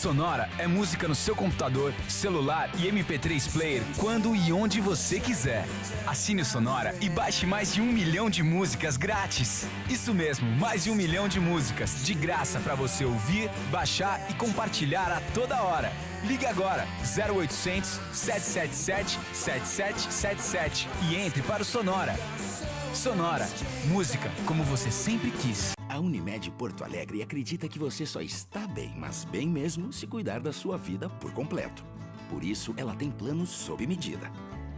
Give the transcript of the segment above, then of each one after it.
Sonora é música no seu computador, celular e MP3 player quando e onde você quiser. Assine o Sonora e baixe mais de 1 milhão de músicas grátis. Isso mesmo, mais de 1 milhão de músicas de graça para você ouvir, baixar e compartilhar a toda hora. Ligue agora 0800 777 7777 e entre para o Sonora. Sonora, música como você sempre quis. A Unimed Porto Alegre acredita que você só está bem, mas bem mesmo, se cuidar da sua vida por completo. Por isso, ela tem planos sob medida.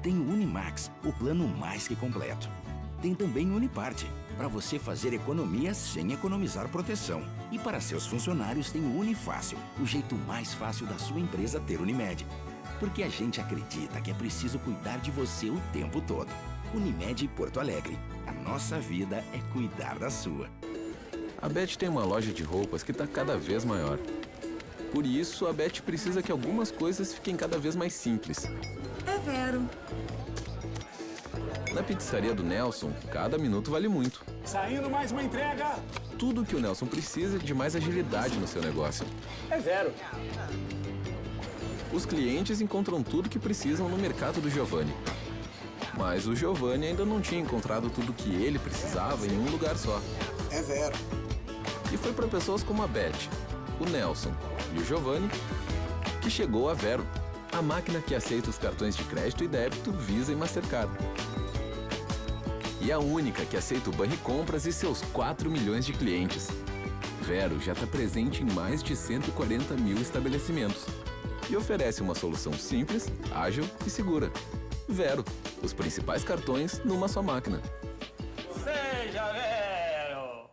Tem o Unimax, o plano mais que completo. Tem também o Uniparte, para você fazer economia sem economizar proteção. E para seus funcionários tem o Unifácil, o jeito mais fácil da sua empresa ter Unimed. Porque a gente acredita que é preciso cuidar de você o tempo todo. Unimed Porto Alegre. A nossa vida é cuidar da sua. A Beth tem uma loja de roupas que está cada vez maior. Por isso, a Beth precisa que algumas coisas fiquem cada vez mais simples. É Vero. Na pizzaria do Nelson, cada minuto vale muito. Saindo mais uma entrega. Tudo que o Nelson precisa é de mais agilidade no seu negócio. É Vero. Os clientes encontram tudo que precisam no mercado do Giovanni. Mas o Giovanni ainda não tinha encontrado tudo que ele precisava em um lugar só. É Vero. E foi para pessoas como a Beth, o Nelson e o Giovanni que chegou a Vero, a máquina que aceita os cartões de crédito e débito Visa e Mastercard. E a única que aceita o Banricompras e seus 4 milhões de clientes. Vero já está presente em mais de 140 mil estabelecimentos e oferece uma solução simples, ágil e segura. Vero, os principais cartões numa só máquina. Seja Vero!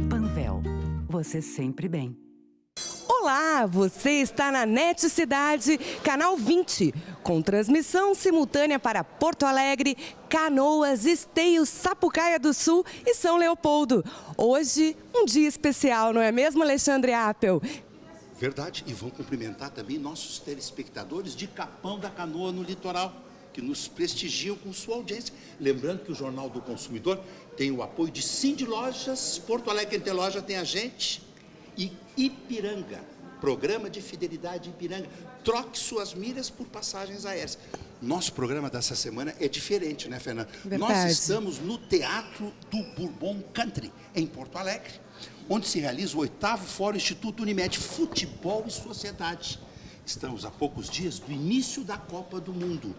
Panvel, você sempre bem. Olá, você está na NET Cidade, canal 20, com transmissão simultânea para Porto Alegre, Canoas, Esteio, Sapucaia do Sul e São Leopoldo. Hoje, um dia especial, não é mesmo, Alexandre Appel? Verdade, e vão cumprimentar também nossos telespectadores de Capão da Canoa no litoral, que nos prestigiam com sua audiência. Lembrando que o Jornal do Consumidor tem o apoio de Cindy Lojas, Porto Alegre Interloja tem a gente, e Ipiranga, Programa de Fidelidade Ipiranga. Troque suas milhas por passagens aéreas. Nosso programa dessa semana é diferente, né, Fernanda? Verdade. Nós estamos no Teatro do Bourbon Country, em Porto Alegre, onde se realiza o 8º Fórum Instituto Unimed Futebol e Sociedade. Estamos a poucos dias do início da Copa do Mundo.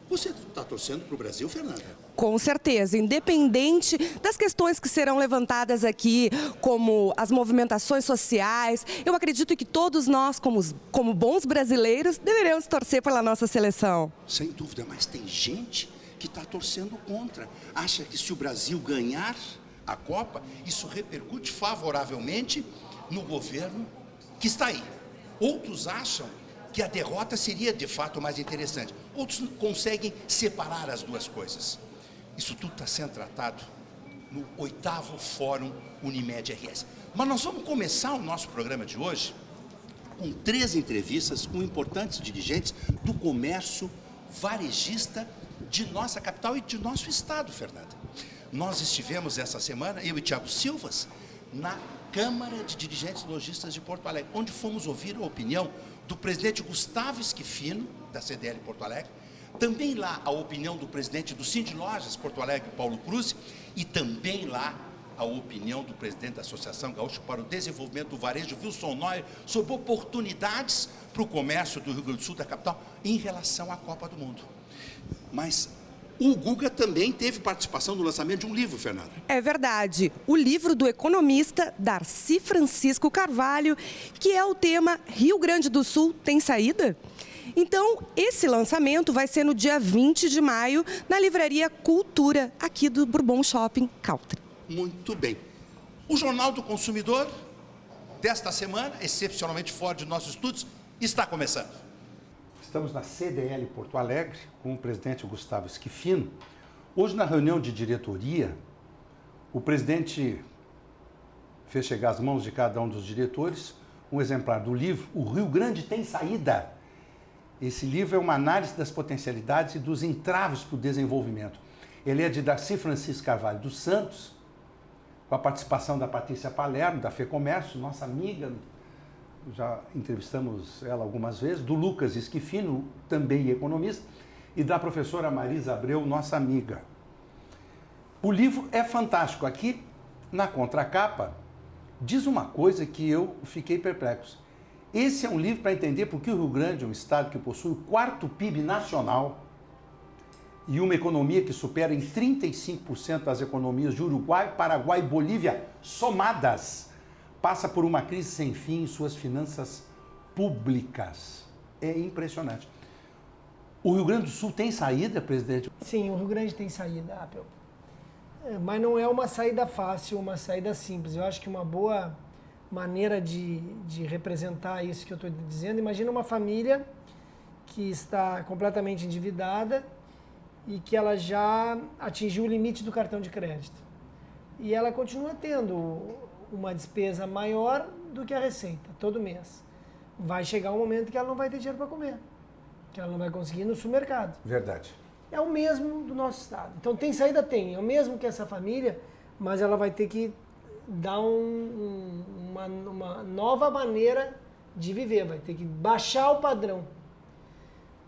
Você está torcendo para o Brasil, Fernanda? Com certeza, independente das questões que serão levantadas aqui, como as movimentações sociais, eu acredito que todos nós, como bons brasileiros, deveremos torcer pela nossa seleção. Sem dúvida, mas tem gente que está torcendo contra. Acha que se o Brasil ganhar a Copa, isso repercute favoravelmente no governo que está aí. Outros acham que a derrota seria de fato mais interessante. Outros conseguem separar as duas coisas. Isso tudo está sendo tratado no 8º Fórum Unimed RS. Mas nós vamos começar o nosso programa de hoje com 3 entrevistas com importantes dirigentes do comércio varejista de nossa capital e de nosso estado, Fernanda. Nós estivemos essa semana, eu e Thiago Silvas, na Câmara de Dirigentes Lojistas de Porto Alegre, onde fomos ouvir a opinião do presidente Gustavo Schifino, da CDL Porto Alegre, também lá a opinião do presidente do Cindy Lojas Porto Alegre, Paulo Cruz, e também lá a opinião do presidente da Associação Gaúcha para o Desenvolvimento do Varejo, Wilson Neuer, sobre oportunidades para o comércio do Rio Grande do Sul, da capital, em relação à Copa do Mundo. Mas o Guga também teve participação no lançamento de um livro, Fernanda. É verdade. O livro do economista Darcy Francisco Carvalho, que é o tema Rio Grande do Sul tem saída? Então, esse lançamento vai ser no dia 20 de maio, na Livraria Cultura, aqui do Bourbon Shopping Country. Muito bem. O Jornal do Consumidor, desta semana, excepcionalmente fora de nossos estudos, está começando. Estamos na CDL Porto Alegre com o presidente Gustavo Schifino. Hoje, na reunião de diretoria, o presidente fez chegar às mãos de cada um dos diretores um exemplar do livro O Rio Grande tem Saída. Esse livro é uma análise das potencialidades e dos entraves para o desenvolvimento. Ele é de Darcy Francisco Carvalho dos Santos, com a participação da Patrícia Palermo, da FEComércio, nossa amiga já entrevistamos ela algumas vezes, do Lucas Esquifino, também economista, e da professora Marisa Abreu, nossa amiga. O livro é fantástico. Aqui, na contracapa, diz uma coisa que eu fiquei perplexo. Esse é um livro para entender por que o Rio Grande é um estado que possui o 4º PIB nacional e uma economia que supera em 35% as economias de Uruguai, Paraguai e Bolívia somadas, passa por uma crise sem fim em suas finanças públicas. É impressionante. O Rio Grande do Sul tem saída, presidente? Sim, o Rio Grande tem saída, Apple. Mas não é uma saída fácil, uma saída simples. Eu acho que uma boa maneira de representar isso que eu estou dizendo, imagina uma família que está completamente endividada e que ela já atingiu o limite do cartão de crédito. E ela continua tendo uma despesa maior do que a receita, todo mês. Vai chegar um momento que ela não vai ter dinheiro para comer, que ela não vai conseguir ir no supermercado. Verdade. É o mesmo do nosso estado. Então tem saída, tem. É o mesmo que essa família, mas ela vai ter que dar uma nova maneira de viver, vai ter que baixar o padrão.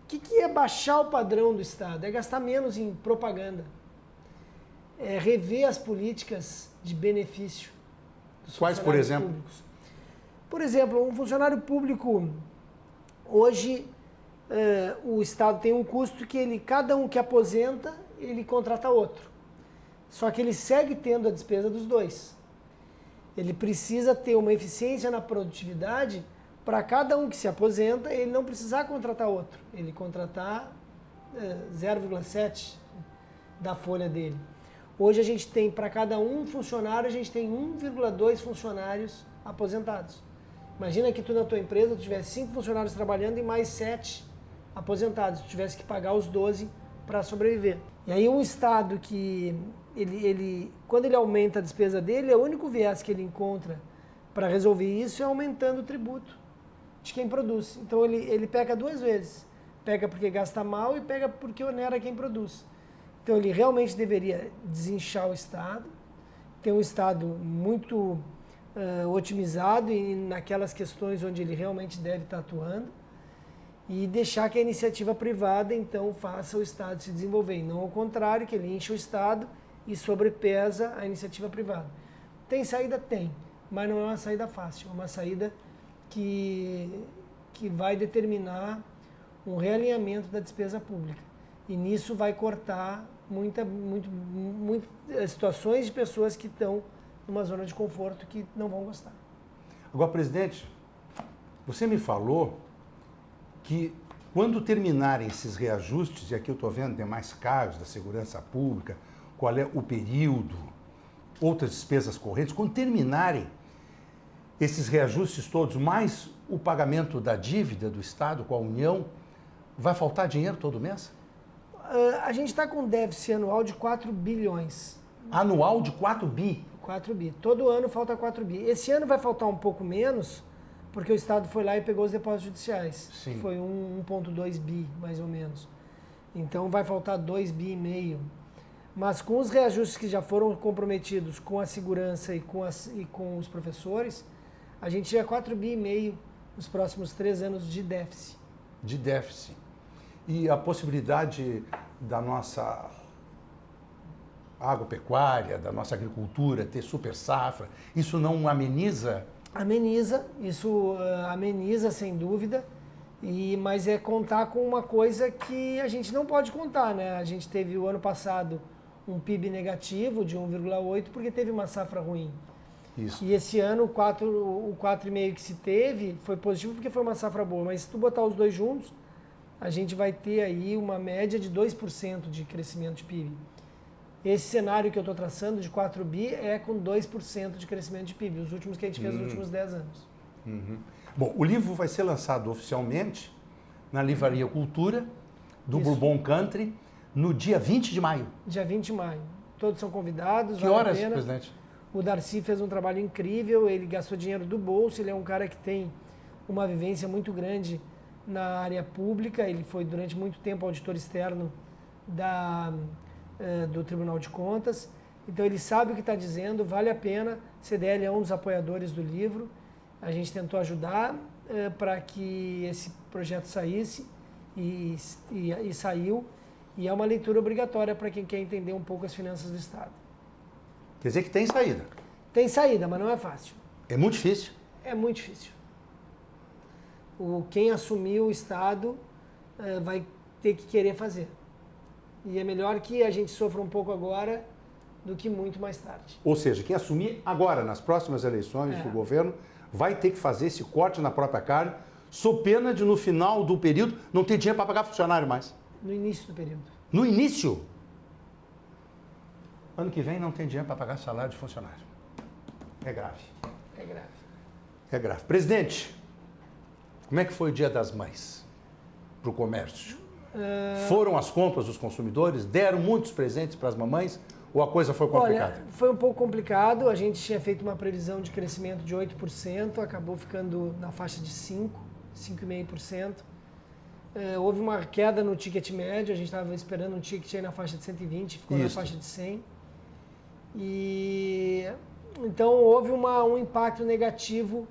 O que é baixar o padrão do Estado? É gastar menos em propaganda. É rever as políticas de benefício dos Quais, por exemplo? Públicos. Por exemplo, um funcionário público, hoje, o Estado tem um custo que cada um que aposenta, ele contrata outro. Só que ele segue tendo a despesa dos dois. Ele precisa ter uma eficiência na produtividade para cada um que se aposenta, ele não precisar contratar outro. Ele contratar 0,7 da folha dele. Hoje a gente tem, para cada um funcionário, a gente tem 1,2 funcionários aposentados. Imagina que tu na tua empresa tu tivesse 5 funcionários trabalhando e mais 7 aposentados. Tu tivesse que pagar os 12 para sobreviver. E aí um Estado que, quando ele aumenta a despesa dele, o único viés que ele encontra para resolver isso é aumentando o tributo de quem produz. Então ele peca 2 vezes. Peca porque gasta mal e peca porque onera quem produz. Então ele realmente deveria desinchar o Estado, ter um Estado muito otimizado e naquelas questões onde ele realmente deve estar atuando e deixar que a iniciativa privada então faça o Estado se desenvolver, e não ao contrário, que ele enche o Estado e sobrepesa a iniciativa privada. Tem saída? Tem, mas não é uma saída fácil, é uma saída que vai determinar um realinhamento da despesa pública. E nisso vai cortar muitas situações de pessoas que estão numa zona de conforto que não vão gostar. Agora, presidente, você me falou que quando terminarem esses reajustes, e aqui eu estou vendo demais cargos da segurança pública, qual é o período, outras despesas correntes, quando terminarem esses reajustes todos, mais o pagamento da dívida do Estado com a União, vai faltar dinheiro todo mês? A gente está com um déficit anual de 4 bilhões. Anual de 4 bi? 4 bi. Todo ano falta 4 bi. Esse ano vai faltar um pouco menos, porque o Estado foi lá e pegou os depósitos judiciais. Sim. Foi 1,2 bi, mais ou menos. Então vai faltar 2,5 bi. Mas com os reajustes que já foram comprometidos com a segurança e com os professores, a gente tinha 4,5 bi nos próximos 3 anos de déficit. De déficit. E a possibilidade da nossa agropecuária, da nossa agricultura ter super safra, isso não ameniza? Ameniza, isso ameniza sem dúvida, mas é contar com uma coisa que a gente não pode contar, né? A gente teve o ano passado um PIB negativo de 1,8 porque teve uma safra ruim. Isso. E esse ano o 4,5 que se teve foi positivo porque foi uma safra boa, mas se tu botar os dois juntos, a gente vai ter aí uma média de 2% de crescimento de PIB. Esse cenário que eu estou traçando de 4 bi é com 2% de crescimento de PIB, os últimos que a gente fez nos últimos 10 anos. Uhum. Bom, o livro vai ser lançado oficialmente na Livraria Cultura, do Isso. Bourbon Country, no dia 20 de maio. Dia 20 de maio. Todos são convidados. Que vale horas, a pena. presidente? O Darcy fez um trabalho incrível, ele gastou dinheiro do bolso, ele é um cara que tem uma vivência muito grande na área pública, ele foi durante muito tempo auditor externo do Tribunal de Contas, então ele sabe o que está dizendo, vale a pena, CDL é um dos apoiadores do livro A gente tentou ajudar para que esse projeto saísse e saiu. E é uma leitura obrigatória para quem quer entender um pouco as finanças do Estado. Quer dizer que tem saída. Tem saída, mas não é fácil. É muito difícil. É muito difícil. Quem assumir o Estado vai ter que querer fazer. E é melhor que a gente sofra um pouco agora do que muito mais tarde. Ou seja, quem assumir agora, nas próximas eleições do governo, vai ter que fazer esse corte na própria carne, sob pena de, no final do período, não ter dinheiro para pagar funcionário mais. No início do período. No início? Ano que vem não tem dinheiro para pagar salário de funcionário. É grave. É grave. É grave. Presidente, como é que foi o Dia das Mães para o comércio? Foram as compras dos consumidores? Deram muitos presentes para as mamães? Ou a coisa foi complicada? Olha, foi um pouco complicado. A gente tinha feito uma previsão de crescimento de 8%, acabou ficando na faixa de 5,5%. Houve uma queda no ticket médio, a gente estava esperando um ticket aí na faixa de 120, ficou na faixa de 100. Então houve um impacto negativo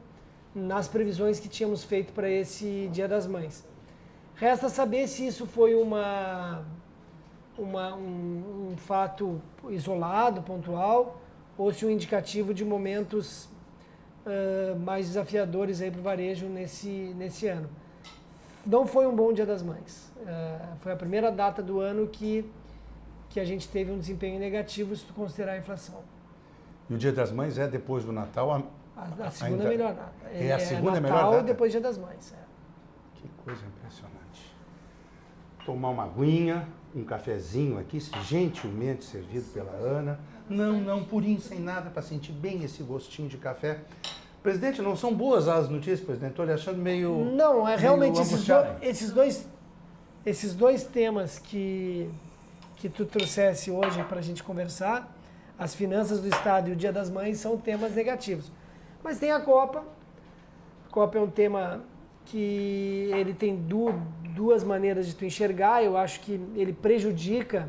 nas previsões que tínhamos feito para esse Dia das Mães. Resta saber se isso foi um fato isolado, pontual, ou se um indicativo de momentos mais desafiadores para o varejo nesse ano. Não foi um bom Dia das Mães. Foi a primeira data do ano que a gente teve um desempenho negativo se tu considerar a inflação. E o Dia das Mães é depois do Natal? A segunda melhor data. A segunda Natal, melhor data? Depois do Dia das Mães. Que coisa impressionante. Tomar uma aguinha, um cafezinho aqui, gentilmente servido pela Ana. Não, purinho, sem nada, para sentir bem esse gostinho de café. Presidente, não são boas as notícias, presidente? Estou lhe achando meio... Não, realmente angustiado. esses dois temas que tu trouxesse hoje para a gente conversar, as finanças do Estado e o Dia das Mães, são temas negativos. Mas tem a Copa. A Copa é um tema que ele tem duas maneiras de tu enxergar. Eu acho que ele prejudica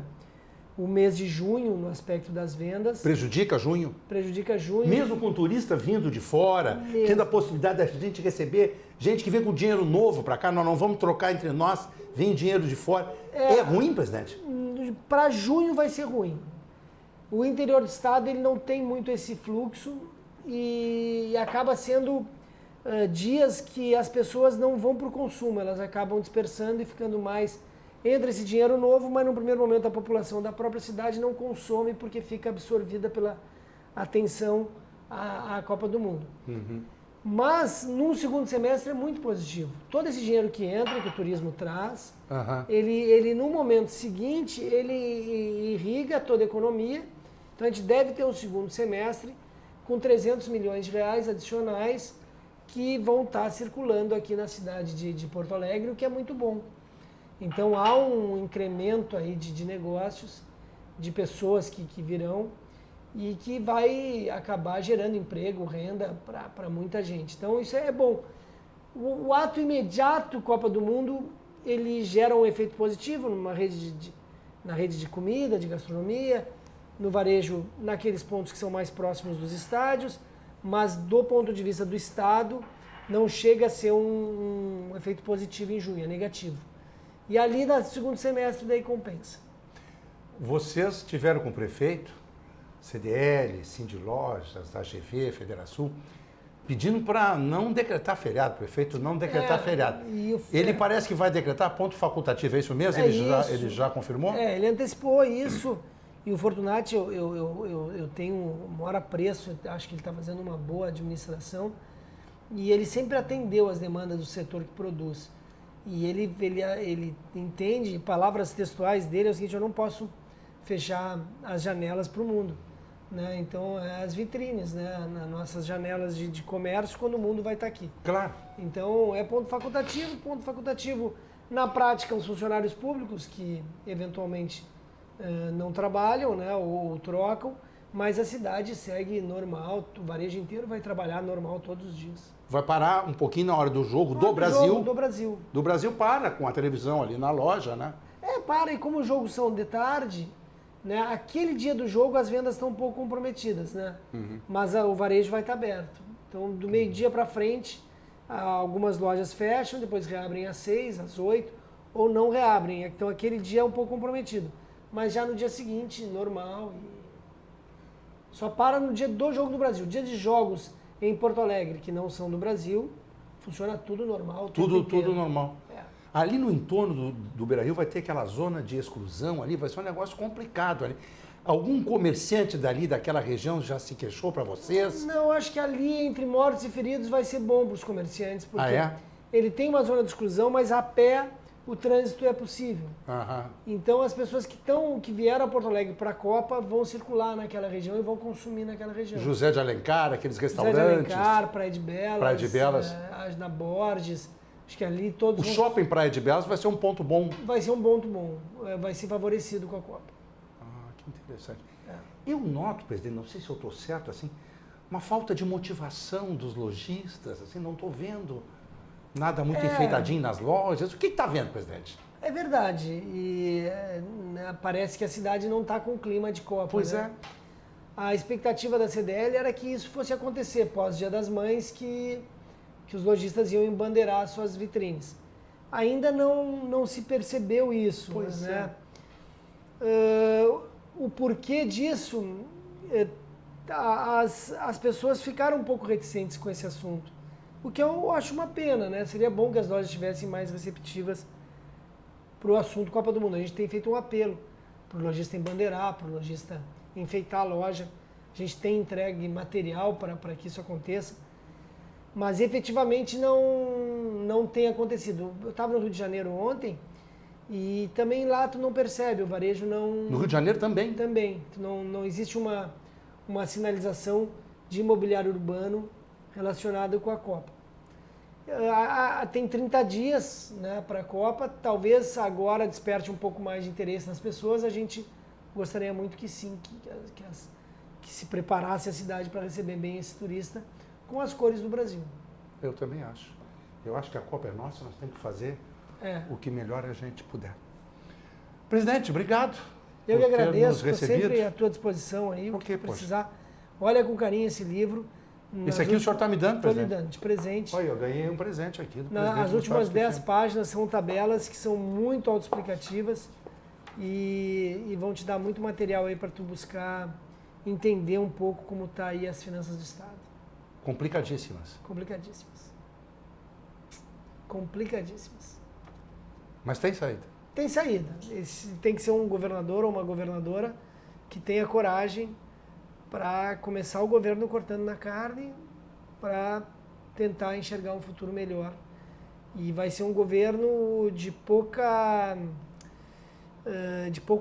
o mês de junho no aspecto das vendas. Prejudica junho? Prejudica junho. Mesmo com turista vindo de fora, tendo a possibilidade da gente receber gente que vem com dinheiro novo para cá, nós não vamos trocar entre nós, vem dinheiro de fora. É ruim, presidente? Para junho vai ser ruim. O interior do estado ele não tem muito esse fluxo e acaba sendo dias que as pessoas não vão para o consumo, elas acabam dispersando e ficando mais... Entra esse dinheiro novo, mas no primeiro momento a população da própria cidade não consome porque fica absorvida pela atenção à Copa do Mundo. Uhum. Mas, num segundo semestre, é muito positivo. Todo esse dinheiro que entra, que o turismo traz, ele no momento seguinte, ele irriga toda a economia. Então, a gente deve ter um segundo semestre com 300 milhões de reais adicionais que vão estar circulando aqui na cidade de Porto Alegre, o que é muito bom. Então, há um incremento aí de negócios, de pessoas que virão e que vai acabar gerando emprego, renda para muita gente. Então, isso é bom. O ato imediato Copa do Mundo, ele gera um efeito positivo na rede de comida, de gastronomia, no varejo, naqueles pontos que são mais próximos dos estádios, mas do ponto de vista do Estado, não chega a ser um efeito positivo em junho, é negativo. E ali, no segundo semestre, daí compensa. Vocês tiveram com o prefeito, CDL, Sindilojas, AGV, Federação, pedindo para não decretar feriado, prefeito não decretar feriado. Ele parece que vai decretar ponto facultativo, é isso mesmo? Ele já confirmou? Ele antecipou isso. E o Fortunati, eu tenho o maior apreço, acho que ele está fazendo uma boa administração. E ele sempre atendeu as demandas do setor que produz. E ele entende, palavras textuais dele, é o seguinte: eu não posso fechar as janelas para o mundo. Né? Então, as vitrines, né? Nas nossas janelas de comércio, quando o mundo vai estar aqui. Claro. Então, é ponto facultativo. Na prática, os funcionários públicos que, eventualmente, não trabalham, né? Ou trocam, mas a cidade segue normal, o varejo inteiro vai trabalhar normal todos os dias. Vai parar um pouquinho na hora do jogo do Brasil? Do Brasil. Do Brasil para com a televisão ali na loja, né? Para, e como os jogos são de tarde, né? Aquele dia do jogo as vendas estão um pouco comprometidas, né? Mas o varejo vai estar aberto. Então, do meio-dia para frente, algumas lojas fecham, depois reabrem às 6, às 8, ou não reabrem. Então, aquele dia é um pouco comprometido. Mas já no dia seguinte, normal. Só para no dia do Jogo do Brasil. Dia de jogos em Porto Alegre, que não são do Brasil, funciona tudo normal. Tudo normal. É. Ali no entorno do Beira-Rio vai ter aquela zona de exclusão ali, vai ser um negócio complicado ali. Algum comerciante dali, daquela região, já se queixou para vocês? Não, acho que ali, entre mortos e feridos, vai ser bom para os comerciantes, porque ele tem uma zona de exclusão, mas a pé o trânsito é possível. Então as pessoas que vieram a Porto Alegre para a Copa vão circular naquela região e vão consumir naquela região. José de Alencar, aqueles restaurantes. José de Alencar, Praia de Belas. Praia de Belas. Na Borges. Acho que ali todos. O shopping Praia de Belas vai ser um ponto bom. Vai ser um ponto bom. Vai ser favorecido com a Copa. Que interessante. Eu noto, presidente, não sei se eu estou certo, assim, uma falta de motivação dos lojistas, assim, não estou vendo nada muito enfeitadinho nas lojas. O que está vendo, presidente? É verdade. E parece que a cidade não está com clima de Copa. Pois né? A expectativa da CDL era que isso fosse acontecer pós-Dia das Mães, que os lojistas iam embandeirar suas vitrines. Ainda não se percebeu isso. Pois né? O porquê disso, as pessoas ficaram um pouco reticentes com esse assunto. O que eu acho uma pena, né? Seria bom que as lojas estivessem mais receptivas para o assunto Copa do Mundo. A gente tem feito um apelo para o lojista embandeirar, para o lojista enfeitar a loja. A gente tem entregue material para que isso aconteça. Mas efetivamente não tem acontecido. Eu estava no Rio de Janeiro ontem e também lá tu não percebe, o varejo não... No Rio de Janeiro também? Também. Não existe uma sinalização de imobiliário urbano relacionado com a Copa. Tem 30 dias, né, para a Copa, talvez agora desperte um pouco mais de interesse nas pessoas. A gente gostaria muito que sim, que se preparasse a cidade para receber bem esse turista com as cores do Brasil. Eu também acho. Eu acho que a Copa é nossa, nós temos que fazer o que melhor a gente puder. Presidente, obrigado. Eu que agradeço, estou sempre à tua disposição aí, o que precisar. Olha com carinho esse livro. Esse aqui o senhor está me dando, presidente? Estou lhe dando, de presente. Olha, eu ganhei um presente aqui do presidente. As últimas 10 páginas são tabelas que são muito autoexplicativas e vão te dar muito material aí para tu buscar entender um pouco como está aí as finanças do Estado. Complicadíssimas. Complicadíssimas. Mas tem saída? Tem saída. Tem que ser um governador ou uma governadora que tenha coragem para começar o governo cortando na carne, para tentar enxergar um futuro melhor. E vai ser um governo de pouco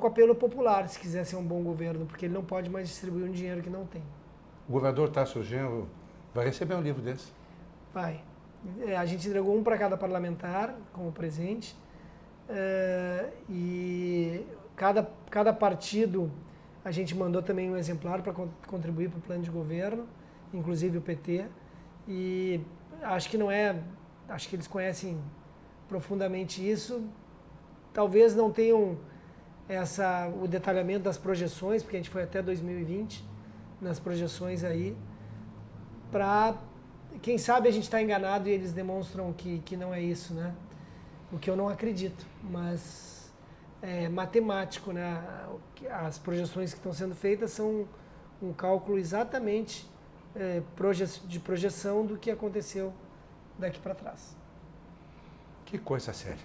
apelo popular, se quiser ser um bom governo, porque ele não pode mais distribuir um dinheiro que não tem. O governador Tasso Genro vai receber um livro desse? Vai. A gente entregou um para cada parlamentar como presente, e cada partido a gente mandou também um exemplar para contribuir para o plano de governo, inclusive o PT, e acho que eles conhecem profundamente isso. Talvez não tenham o detalhamento das projeções, porque a gente foi até 2020 nas projeções aí, para, quem sabe a gente está enganado e eles demonstram que não é isso, né? O que eu não acredito, mas é matemático, né? As projeções que estão sendo feitas são um cálculo exatamente de projeção do que aconteceu daqui para trás. Que coisa séria.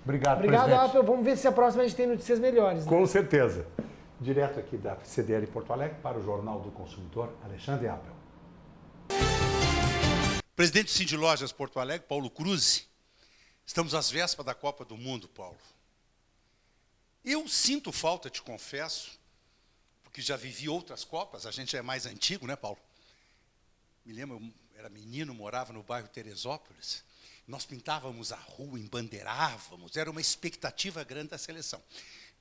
Obrigado, presidente. Obrigado, Apple. Vamos ver se a próxima a gente tem notícias melhores. Né? Com certeza. Direto aqui da CDL Porto Alegre para o Jornal do Consumidor, Alexandre Apple. Presidente do Cindy Lojas Porto Alegre, Paulo Cruz. Estamos às vésperas da Copa do Mundo, Paulo. Eu sinto falta, te confesso, porque já vivi outras Copas, a gente é mais antigo, né, Paulo? Me lembro, eu era menino, morava no bairro Teresópolis, nós pintávamos a rua, embandeirávamos, era uma expectativa grande da seleção.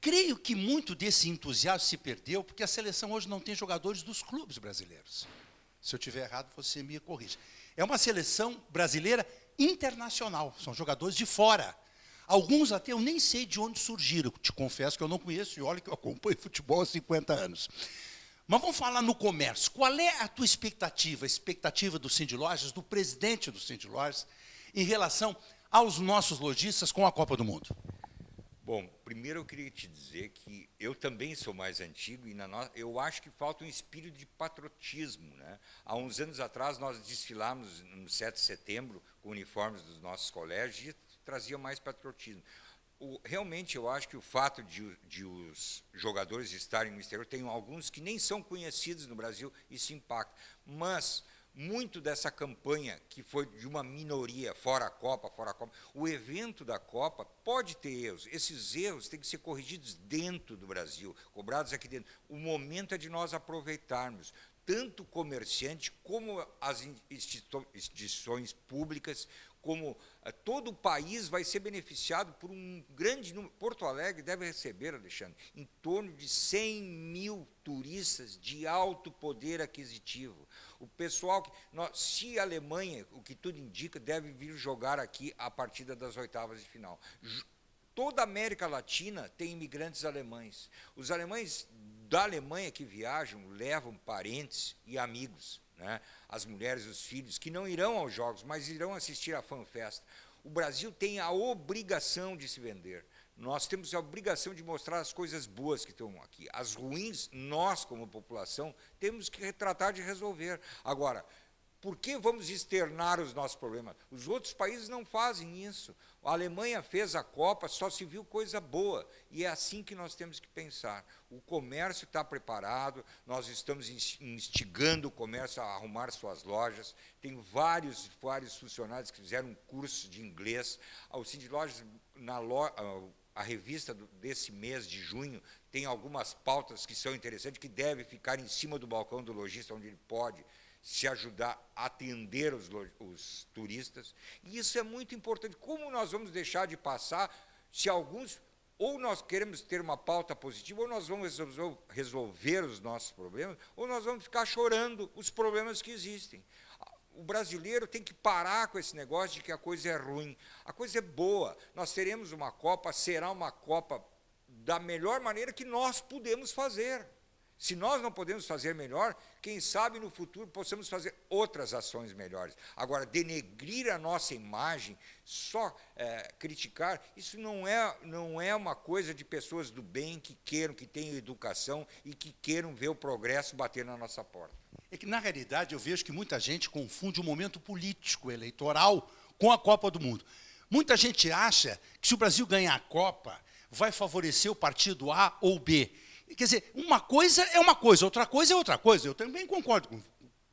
Creio que muito desse entusiasmo se perdeu, porque a seleção hoje não tem jogadores dos clubes brasileiros. Se eu estiver errado, você me corrige. É uma seleção brasileira internacional, são jogadores de fora. Alguns até eu nem sei de onde surgiram, te confesso que eu não conheço, e olha que eu acompanho futebol há 50 anos. Mas vamos falar no comércio. Qual é a tua expectativa, a expectativa do Cindy Lojas, do presidente do Cindy Lojas, em relação aos nossos lojistas com a Copa do Mundo? Bom, primeiro eu queria te dizer que eu também sou mais antigo e eu acho que falta um espírito de patriotismo, né? Há uns anos atrás nós desfilamos no 7 de setembro com uniformes dos nossos colégios e trazia mais patriotismo. Realmente eu acho que o fato de os jogadores estarem no exterior, tem alguns que nem são conhecidos no Brasil, isso impacta. Mas muito dessa campanha, que foi de uma minoria, fora a Copa, o evento da Copa pode ter erros. Esses erros têm que ser corrigidos dentro do Brasil, cobrados aqui dentro. O momento é de nós aproveitarmos, tanto o comerciante, como as instituições públicas, como todo o país vai ser beneficiado por um grande número. Porto Alegre deve receber, Alexandre, em torno de 100 mil turistas de alto poder aquisitivo. O pessoal, se a Alemanha, o que tudo indica, deve vir jogar aqui a partida das oitavas de final. Toda a América Latina tem imigrantes alemães. Os alemães da Alemanha que viajam levam parentes e amigos, né? As mulheres e os filhos, que não irão aos jogos, mas irão assistir à FanFest. O Brasil tem a obrigação de se vender. Nós temos a obrigação de mostrar as coisas boas que estão aqui. As ruins, nós, como população, temos que tratar de resolver. Agora, por que vamos externar os nossos problemas? Os outros países não fazem isso. A Alemanha fez a Copa, só se viu coisa boa. E é assim que nós temos que pensar. O comércio está preparado, nós estamos instigando o comércio a arrumar suas lojas. Tem vários funcionários que fizeram um curso de inglês. O Cindy Lojas, a revista desse mês de junho, tem algumas pautas que são interessantes, que devem ficar em cima do balcão do lojista, onde ele pode se ajudar a atender os turistas. E isso é muito importante. Como nós vamos deixar de passar se alguns, ou nós queremos ter uma pauta positiva, ou nós vamos resolver os nossos problemas, ou nós vamos ficar chorando os problemas que existem. O brasileiro tem que parar com esse negócio de que a coisa é ruim. A coisa é boa. Nós teremos uma Copa, será uma Copa da melhor maneira que nós podemos fazer. Se nós não podemos fazer melhor, quem sabe no futuro possamos fazer outras ações melhores. Agora, denegrir a nossa imagem, só criticar, isso não é uma coisa de pessoas do bem que queiram, que tenham educação e que queiram ver o progresso bater na nossa porta. É que, na realidade, eu vejo que muita gente confunde o momento político, eleitoral, com a Copa do Mundo. Muita gente acha que se o Brasil ganhar a Copa, vai favorecer o partido A ou B. Quer dizer, uma coisa é uma coisa, outra coisa é outra coisa. Eu também concordo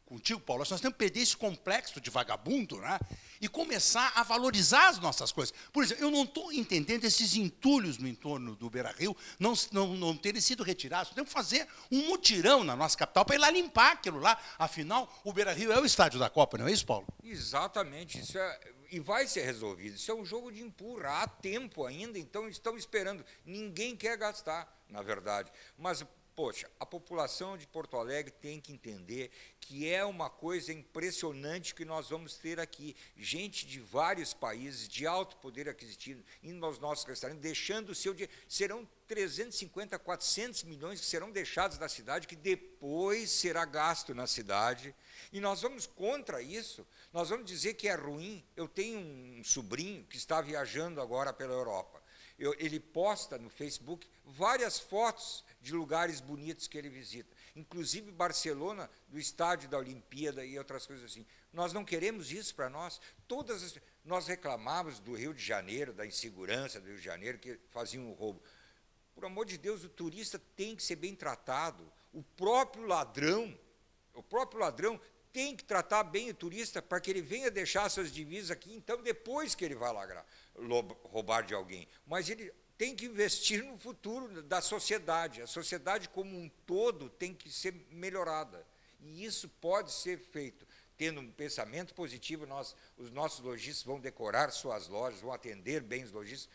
contigo, Paulo. Nós temos que perder esse complexo de vagabundo, né? E começar a valorizar as nossas coisas. Por exemplo, eu não estou entendendo esses entulhos no entorno do Beira-Rio não terem sido retirados. Nós temos que fazer um mutirão na nossa capital para ir lá limpar aquilo lá. Afinal, o Beira-Rio é o estádio da Copa, não é isso, Paulo? Exatamente. Isso e vai ser resolvido. Isso é um jogo de empurra. Há tempo ainda, então estão esperando. Ninguém quer gastar, na verdade. Mas, poxa, a população de Porto Alegre tem que entender que é uma coisa impressionante que nós vamos ter aqui. Gente de vários países, de alto poder aquisitivo, indo aos nossos restaurantes, deixando o seu dinheiro. Serão 350, 400 milhões que serão deixados na cidade, que depois será gasto na cidade. E nós vamos contra isso. Nós vamos dizer que é ruim. Eu tenho um sobrinho que está viajando agora pela Europa. Ele posta no Facebook várias fotos de lugares bonitos que ele visita, inclusive Barcelona, do estádio da Olimpíada e outras coisas assim. Nós não queremos isso para nós. Nós reclamávamos do Rio de Janeiro, da insegurança do Rio de Janeiro, que faziam um roubo. Por amor de Deus, o turista tem que ser bem tratado. O próprio ladrão tem que tratar bem o turista para que ele venha deixar suas divisas aqui, então depois que ele vai lá roubar de alguém. Mas ele tem que investir no futuro da sociedade. A sociedade como um todo tem que ser melhorada. E isso pode ser feito tendo um pensamento positivo. Os nossos lojistas vão decorar suas lojas, vão atender bem os lojistas.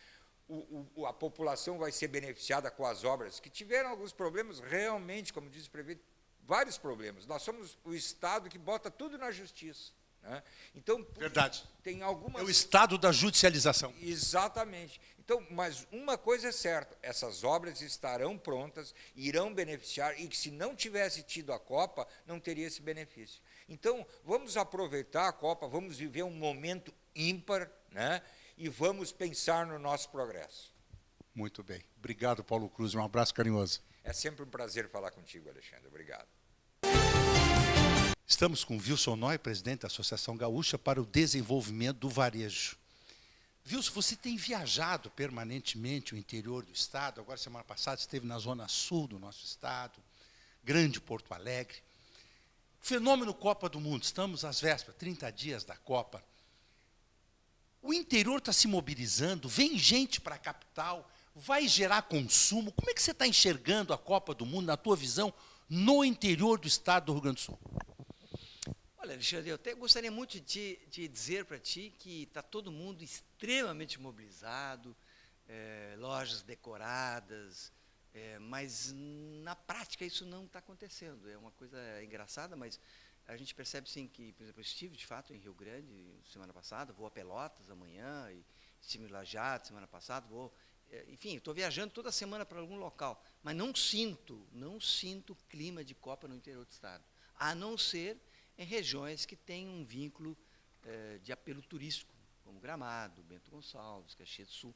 A população vai ser beneficiada com as obras, que tiveram alguns problemas, realmente, como diz o prefeito, vários problemas. Nós somos o Estado que bota tudo na justiça, né? Então, Verdade. tem algumas... É o estado da judicialização. Exatamente. Então, mas uma coisa é certa, essas obras estarão prontas, irão beneficiar, e que se não tivesse tido a Copa, não teria esse benefício. Então, vamos aproveitar a Copa, vamos viver um momento ímpar, né? E vamos pensar no nosso progresso. Muito bem. Obrigado, Paulo Cruz. Um abraço carinhoso. É sempre um prazer falar contigo, Alexandre. Obrigado. Estamos com Wilson Noy, presidente da Associação Gaúcha para o Desenvolvimento do Varejo. Wilson, você tem viajado permanentemente o interior do estado. Agora, semana passada, esteve na zona sul do nosso estado, Grande Porto Alegre. Fenômeno Copa do Mundo. Estamos às vésperas, 30 dias da Copa. O interior está se mobilizando, vem gente para a capital, vai gerar consumo. Como é que você está enxergando a Copa do Mundo, na tua visão, no interior do estado do Rio Grande do Sul? Olha, Alexandre, eu até gostaria muito de dizer para ti que está todo mundo extremamente mobilizado, lojas decoradas, mas na prática isso não está acontecendo. É uma coisa engraçada, mas a gente percebe sim que, por exemplo, eu estive de fato em Rio Grande semana passada, vou a Pelotas amanhã, e estive em Lajeado semana passada, enfim, estou viajando toda semana para algum local, mas não sinto clima de Copa no interior do estado, a não ser em regiões que têm um vínculo de apelo turístico, como Gramado, Bento Gonçalves, Caxias do Sul,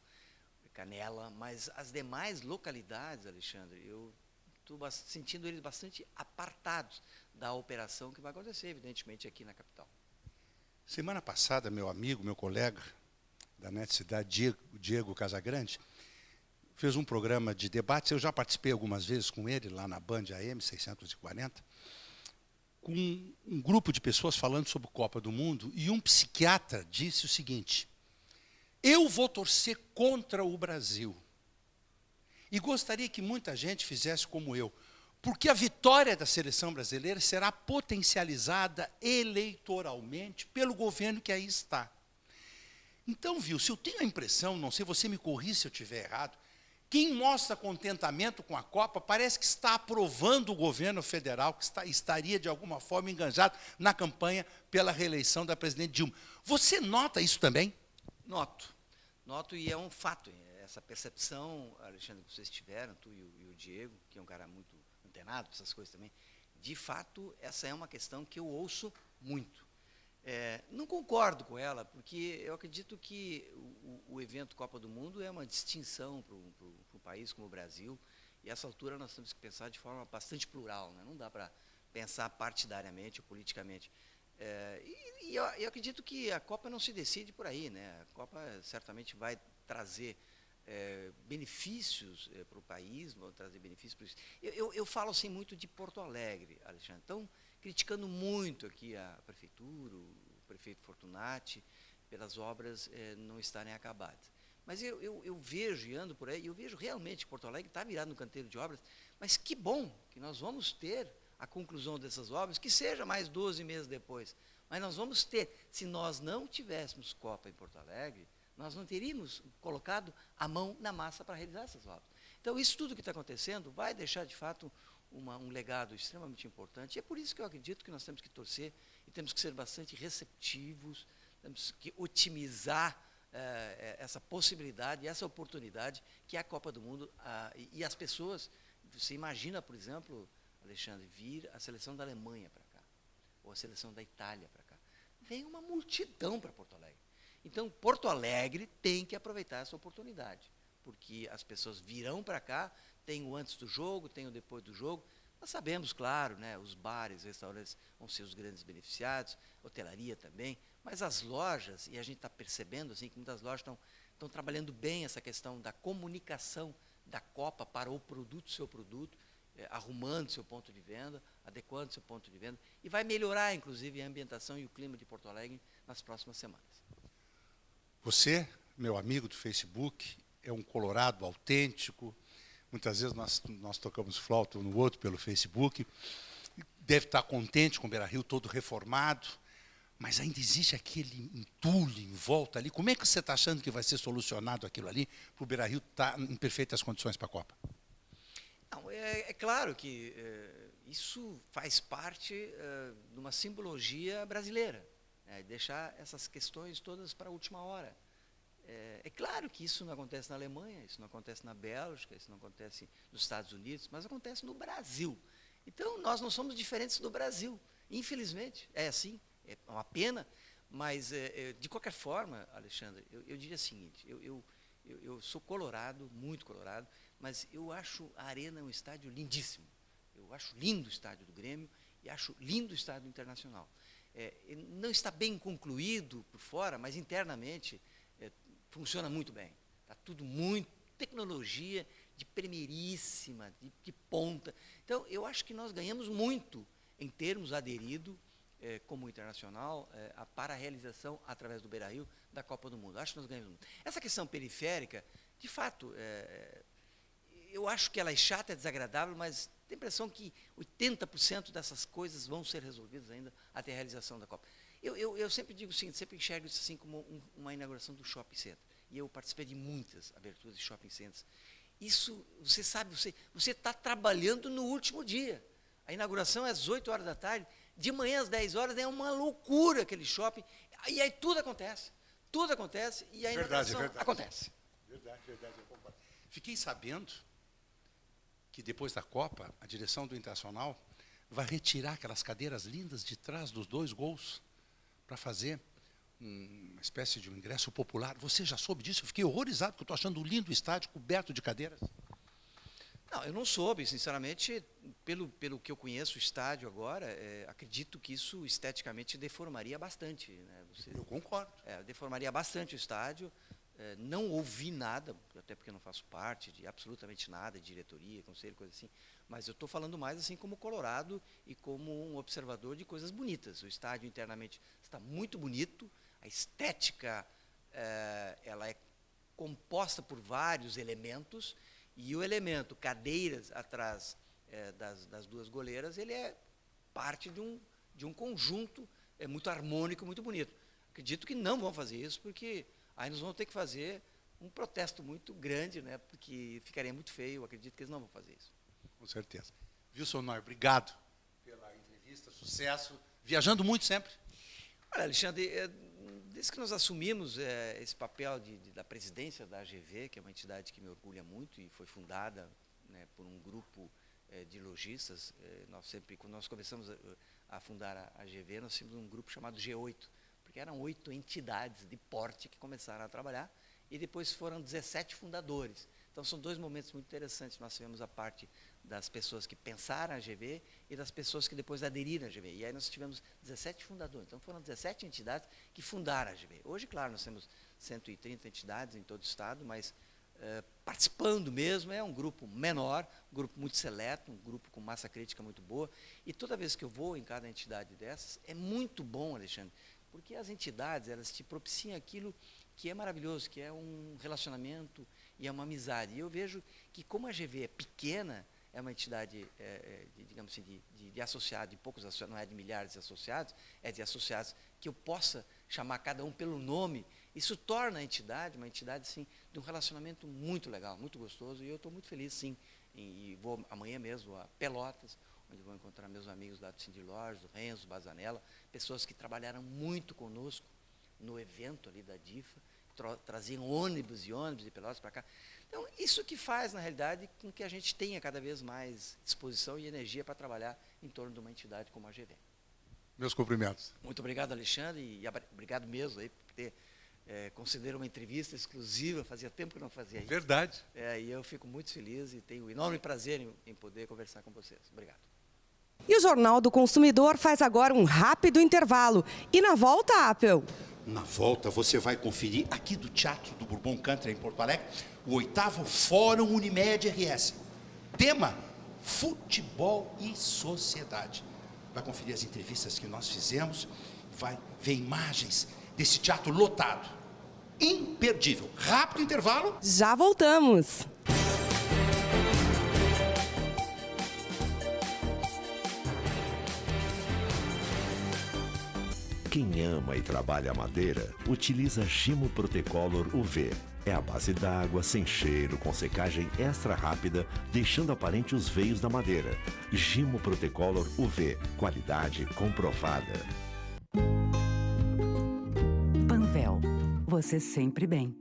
Canela, mas as demais localidades, Alexandre, eu estou sentindo eles bastante apartados da operação que vai acontecer, evidentemente, aqui na capital. Semana passada, meu amigo, meu colega da NET Cidade, Diego Casagrande, fez um programa de debates. Eu já participei algumas vezes com ele, lá na Band AM 640, com um grupo de pessoas falando sobre Copa do Mundo, e um psiquiatra disse o seguinte: eu vou torcer contra o Brasil. E gostaria que muita gente fizesse como eu, porque a vitória da seleção brasileira será potencializada eleitoralmente pelo governo que aí está. Então, se eu tenho a impressão, não sei, você me corrija se eu estiver errado, quem mostra contentamento com a Copa parece que está aprovando o governo federal, que estaria, de alguma forma, enganjado na campanha pela reeleição da presidente Dilma. Você nota isso também? Noto, e é um fato. Essa percepção, Alexandre, que vocês tiveram, tu e o Diego, que é um cara muito antenado com essas coisas também, de fato, essa é uma questão que eu ouço muito. Não concordo com ela, porque eu acredito que o evento Copa do Mundo é uma distinção para um país como o Brasil, e a essa altura nós temos que pensar de forma bastante plural, né? Não dá para pensar partidariamente ou politicamente. E eu acredito que a Copa não se decide por aí, né? A Copa certamente vai trazer benefícios para o país, vão trazer benefícios para isso. Eu falo assim muito de Porto Alegre, Alexandre. Então, criticando muito aqui a prefeitura, o prefeito Fortunati, pelas obras não estarem acabadas. Mas eu vejo, e ando por aí, eu vejo realmente que Porto Alegre está virado no canteiro de obras, mas que bom que nós vamos ter a conclusão dessas obras, que seja mais 12 meses depois. Mas nós vamos ter, se nós não tivéssemos Copa em Porto Alegre, nós não teríamos colocado a mão na massa para realizar essas obras. Então, isso tudo que está acontecendo vai deixar, de fato, um legado extremamente importante. E é por isso que eu acredito que nós temos que torcer e temos que ser bastante receptivos, temos que otimizar essa possibilidade, essa oportunidade que é a Copa do Mundo. E as pessoas, você imagina, por exemplo, Alexandre, vir a seleção da Alemanha para cá, ou a seleção da Itália para cá. Vem uma multidão para Porto Alegre. Então, Porto Alegre tem que aproveitar essa oportunidade, porque as pessoas virão para cá, tem o antes do jogo, tem o depois do jogo. Nós sabemos, claro, né, os bares, restaurantes vão ser os grandes beneficiados, hotelaria também, mas as lojas, e a gente está percebendo assim, que muitas lojas estão trabalhando bem essa questão da comunicação da Copa para o produto, seu produto, arrumando seu ponto de venda, adequando seu ponto de venda, e vai melhorar, inclusive, a ambientação e o clima de Porto Alegre nas próximas semanas. Você, meu amigo do Facebook, é um colorado autêntico. Muitas vezes nós tocamos flauta um no outro pelo Facebook. Deve estar contente com o Beira-Rio todo reformado, mas ainda existe aquele entulho em volta ali. Como é que você está achando que vai ser solucionado aquilo ali para o Beira-Rio estar em perfeitas condições para a Copa? Não, é claro que isso faz parte de uma simbologia brasileira. deixar essas questões todas para a última hora. É claro que isso não acontece na Alemanha, isso não acontece na Bélgica, isso não acontece nos Estados Unidos, mas acontece no Brasil. Então, nós não somos diferentes do Brasil, infelizmente. É assim, é uma pena, mas, de qualquer forma, Alexandre, eu diria o seguinte, eu sou colorado, muito colorado, mas eu acho a Arena um estádio lindíssimo. Eu acho lindo o estádio do Grêmio e acho lindo o estádio Internacional. Não está bem concluído por fora, mas internamente funciona muito bem. Está tudo muito, tecnologia de primeiríssima, de ponta. Então, eu acho que nós ganhamos muito em termos aderido, como Internacional, para a realização, através do Beira-Rio, da Copa do Mundo. Acho que nós ganhamos muito. Essa questão periférica, de fato, eu acho que ela é chata, é desagradável, mas tenho a impressão que 80% dessas coisas vão ser resolvidas ainda até a realização da Copa. Eu sempre digo o seguinte, sempre enxergo isso assim como uma inauguração do shopping center. E eu participei de muitas aberturas de shopping centers. Isso, você sabe, você está trabalhando no último dia. A inauguração é às 8 horas da tarde, de manhã às 10 horas é uma loucura aquele shopping. E aí tudo acontece e a inauguração acontece. Verdade, eu concordo. Fiquei sabendo que depois da Copa, a direção do Internacional vai retirar aquelas cadeiras lindas de trás dos 2 gols para fazer uma espécie de um ingresso popular. Você já soube disso? Eu fiquei horrorizado, porque eu estou achando lindo o estádio coberto de cadeiras. Não, eu não soube, sinceramente, pelo que eu conheço o estádio agora, acredito que isso esteticamente deformaria bastante. Né? Eu concordo. Deformaria bastante o estádio. Não ouvi nada, até porque eu não faço parte de absolutamente nada, de diretoria, conselho, coisa assim, mas eu estou falando mais assim como colorado e como um observador de coisas bonitas. O estádio internamente está muito bonito, a estética ela é composta por vários elementos, e o elemento cadeiras atrás das 2 goleiras, ele é parte de um conjunto muito harmônico, muito bonito. Acredito que não vão fazer isso, porque aí nós vamos ter que fazer um protesto muito grande, né, porque ficaria muito feio. Eu acredito que eles não vão fazer isso. Com certeza. Wilson Knorr, obrigado pela entrevista, sucesso. Viajando muito sempre. Olha, Alexandre, desde que nós assumimos esse papel da presidência da AGV, que é uma entidade que me orgulha muito e foi fundada, né, por um grupo de lojistas, quando nós começamos a fundar a AGV, nós tínhamos um grupo chamado G8, porque eram 8 entidades de porte que começaram a trabalhar, e depois foram 17 fundadores. Então, são 2 momentos muito interessantes. Nós tivemos a parte das pessoas que pensaram a AGV e das pessoas que depois aderiram à AGV. E aí nós tivemos 17 fundadores. Então, foram 17 entidades que fundaram a AGV. Hoje, claro, nós temos 130 entidades em todo o estado, mas participando mesmo é um grupo menor, um grupo muito seleto, um grupo com massa crítica muito boa. E toda vez que eu vou em cada entidade dessas, é muito bom, Alexandre, porque as entidades, elas te propiciam aquilo que é maravilhoso, que é um relacionamento e é uma amizade. E eu vejo que, como a AGV é pequena, é uma entidade, digamos assim, de associados, de poucos associados, não é de milhares de associados, é de associados que eu possa chamar cada um pelo nome. Isso torna a entidade uma entidade, assim, de um relacionamento muito legal, muito gostoso, e eu estou muito feliz, sim. E vou amanhã mesmo a Pelotas, onde vou encontrar meus amigos lá do Cindy Lojas, do Renzo, Bazanella, pessoas que trabalharam muito conosco no evento ali da DIFA, traziam ônibus e ônibus de Pelotas para cá. Então, isso que faz, na realidade, com que a gente tenha cada vez mais disposição e energia para trabalhar em torno de uma entidade como a AGV. Meus cumprimentos. Muito obrigado, Alexandre, e obrigado mesmo aí por ter concedido uma entrevista exclusiva. Fazia tempo que eu não fazia isso. Verdade. E eu fico muito feliz e tenho um enorme prazer em poder conversar com vocês. Obrigado. E o Jornal do Consumidor faz agora um rápido intervalo. E na volta, Apple? Na volta, você vai conferir aqui do Teatro do Bourbon Country, em Porto Alegre, o 8º Fórum Unimed RS. Tema: futebol e sociedade. Vai conferir as entrevistas que nós fizemos, vai ver imagens desse teatro lotado. Imperdível. Rápido intervalo. Já voltamos. Quem ama e trabalha a madeira, utiliza Gimo Protecolor UV. É a base d'água, sem cheiro, com secagem extra rápida, deixando aparente os veios da madeira. Gimo Protecolor UV, qualidade comprovada. você sempre bem.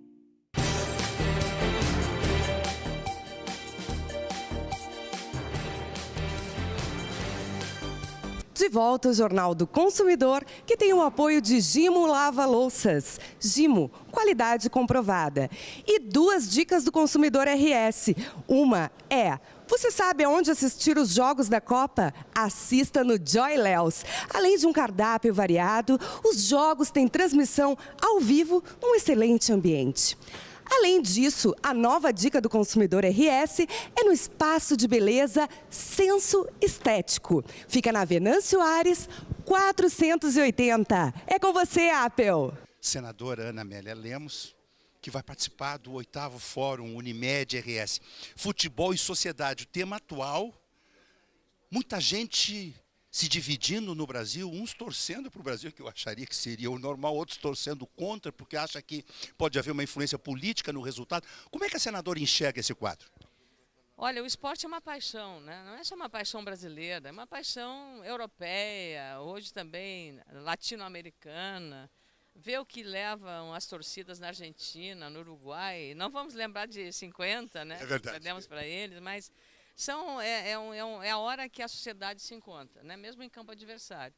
De volta ao Jornal do Consumidor, que tem o apoio de Gimo Lava Louças. Gimo, qualidade comprovada. E 2 dicas do Consumidor RS. Uma é: você sabe aonde assistir os jogos da Copa? Assista no Joy Léus. Além de um cardápio variado, os jogos têm transmissão ao vivo num excelente ambiente. Além disso, a nova dica do Consumidor RS é no espaço de beleza Senso Estético. Fica na Venâncio Aires, 480. É com você, Apple. Senadora Ana Amélia Lemos, que vai participar do 8º Fórum Unimed RS. Futebol e sociedade, o tema atual. Muita gente se dividindo no Brasil, uns torcendo para o Brasil, que eu acharia que seria o normal, outros torcendo contra, porque acha que pode haver uma influência política no resultado. Como é que a senadora enxerga esse quadro? Olha, o esporte é uma paixão, né? Não é só uma paixão brasileira, é uma paixão europeia, hoje também latino-americana. Ver o que levam as torcidas na Argentina, no Uruguai. Não vamos lembrar de 50, né? É verdade. Perdemos para eles, mas é a hora que a sociedade se encontra, né? Mesmo em campo adversário.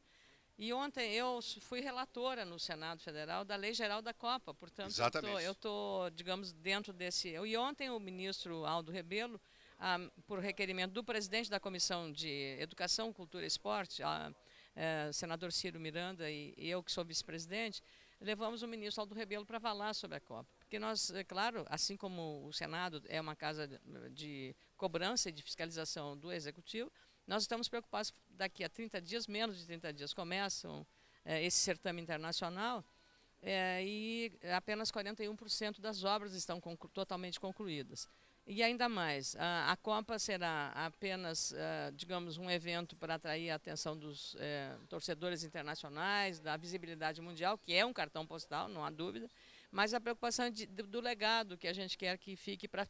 E ontem eu fui relatora no Senado Federal da Lei Geral da Copa, portanto eu estou, digamos, dentro desse... E ontem o ministro Aldo Rebelo, por requerimento do presidente da Comissão de Educação, Cultura e Esporte, senador Ciro Miranda e eu, que sou vice-presidente, levamos o ministro Aldo Rebelo para falar sobre a Copa. Porque nós, é claro, assim como o Senado é uma casa de cobrança e de fiscalização do Executivo, nós estamos preocupados daqui a 30 dias, menos de 30 dias, começam esse certame internacional e apenas 41% das obras estão totalmente concluídas. E ainda mais, a Copa será apenas, digamos, um evento para atrair a atenção dos torcedores internacionais, da visibilidade mundial, que é um cartão postal, não há dúvida, mas a preocupação do legado que a gente quer que fique para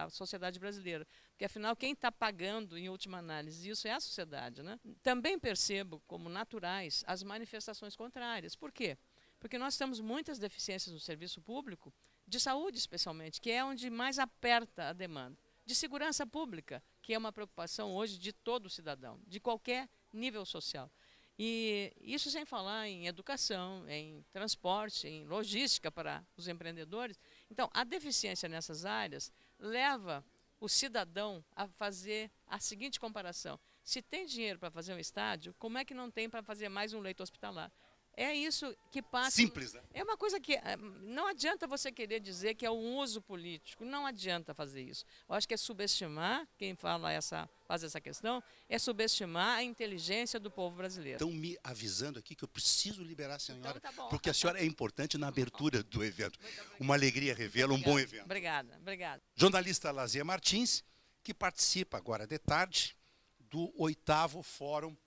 a sociedade brasileira. Porque, afinal, quem está pagando, em última análise, isso é a sociedade, né? Também percebo como naturais as manifestações contrárias. Por quê? Porque nós temos muitas deficiências no serviço público, de saúde especialmente, que é onde mais aperta a demanda. De segurança pública, que é uma preocupação hoje de todo cidadão, de qualquer nível social. E isso sem falar em educação, em transporte, em logística para os empreendedores. Então, a deficiência nessas áreas leva o cidadão a fazer a seguinte comparação. Se tem dinheiro para fazer um estádio, como é que não tem para fazer mais um leito hospitalar? É isso que passa... Simples, né? É uma coisa que não adianta você querer dizer que é um uso político, não adianta fazer isso. Eu acho que é subestimar, quem faz essa questão, é subestimar a inteligência do povo brasileiro. Estão me avisando aqui que eu preciso liberar a senhora, então, tá bom, porque a senhora é importante na abertura do evento. Uma alegria revê-la, um bom evento. Obrigada, obrigada. Jornalista Lazia Martins, que participa agora de tarde do 8º Fórum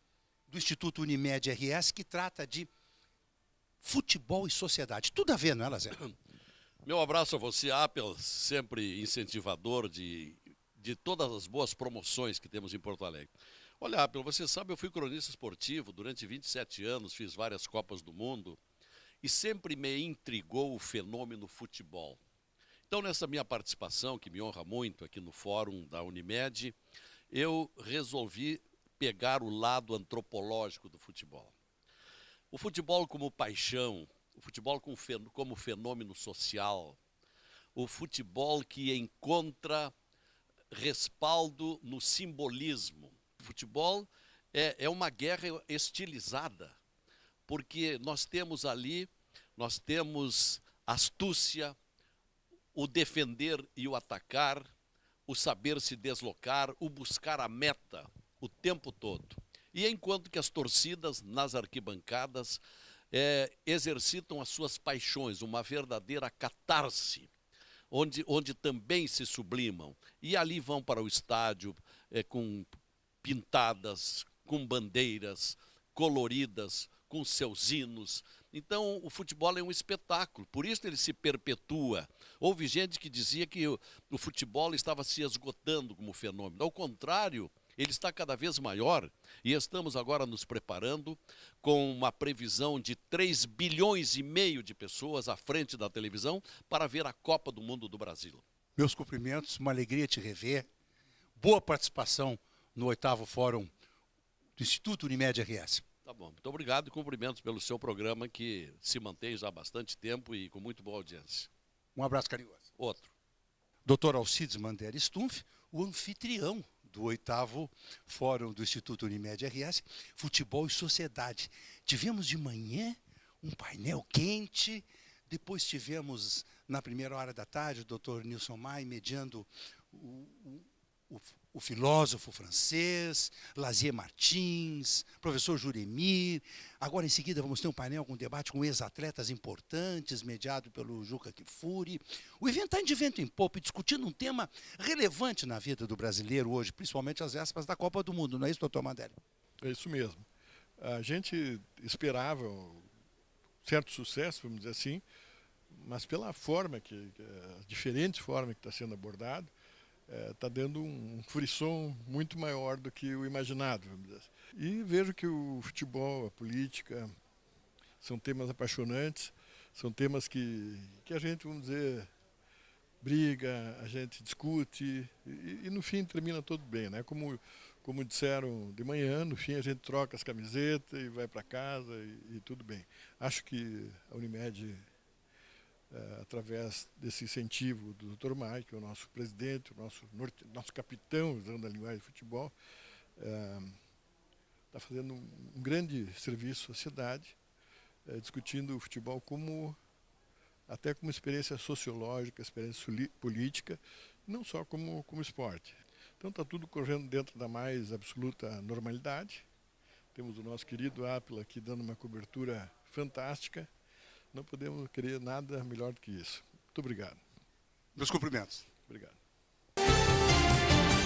do Instituto Unimed RS, que trata de futebol e sociedade. Tudo a ver, não é, Lazé? Meu abraço a você, Apple, sempre incentivador de todas as boas promoções que temos em Porto Alegre. Olha, Apple, você sabe, eu fui cronista esportivo durante 27 anos, fiz várias Copas do Mundo e sempre me intrigou o fenômeno futebol. Então, nessa minha participação, que me honra muito aqui no Fórum da Unimed, eu resolvi pegar o lado antropológico do futebol. O futebol como paixão, o futebol como fenômeno social, o futebol que encontra respaldo no simbolismo. O futebol é uma guerra estilizada, porque nós temos astúcia, o defender e o atacar, o saber se deslocar, o buscar a meta o tempo todo. E enquanto que as torcidas nas arquibancadas exercitam as suas paixões, uma verdadeira catarse, onde também se sublimam. E ali vão para o estádio com pintadas, com bandeiras coloridas, com seus hinos. Então, o futebol é um espetáculo, por isso ele se perpetua. Houve gente que dizia que o futebol estava se esgotando como fenômeno. Ao contrário, ele está cada vez maior e estamos agora nos preparando com uma previsão de 3,5 bilhões de pessoas à frente da televisão para ver a Copa do Mundo do Brasil. Meus cumprimentos, uma alegria te rever. Boa participação no 8º Fórum do Instituto Unimed RS. Tá bom, muito obrigado e cumprimentos pelo seu programa que se mantém já há bastante tempo e com muito boa audiência. Um abraço carinhoso. Outro. Dr. Alcides Mandera Stumpf, o anfitrião do 8º Fórum do Instituto Unimed RS, Futebol e Sociedade. Tivemos de manhã um painel quente, depois tivemos, na primeira hora da tarde, o Dr. Nilson Mai mediando o filósofo francês, Lazier Martins, professor Juremir. Agora, em seguida, vamos ter um painel com debate com ex-atletas importantes, mediado pelo Juca Kfouri. O evento está de vento em popa, discutindo um tema relevante na vida do brasileiro hoje, principalmente às vésperas da Copa do Mundo. Não é isso, doutor Mandela? É isso mesmo. A gente esperava certo sucesso, vamos dizer assim, mas pela forma, a diferente forma que está sendo abordado, está dando um frisson muito maior do que o imaginado, vamos dizer assim. E vejo que o futebol, a política, são temas apaixonantes, são temas que a gente, vamos dizer, briga, a gente discute e no fim termina tudo bem, né? Como disseram de manhã, no fim a gente troca as camisetas e vai para casa e tudo bem. Acho que a Unimed, através desse incentivo do Dr. Mai, que é o nosso presidente, o nosso capitão, usando a linguagem de futebol, está fazendo um grande serviço à sociedade, discutindo o futebol até como experiência sociológica, experiência política, não só como esporte. Então está tudo correndo dentro da mais absoluta normalidade. Temos o nosso querido Ápila aqui dando uma cobertura fantástica. Não podemos querer nada melhor do que isso. Muito obrigado. Meus cumprimentos. Obrigado.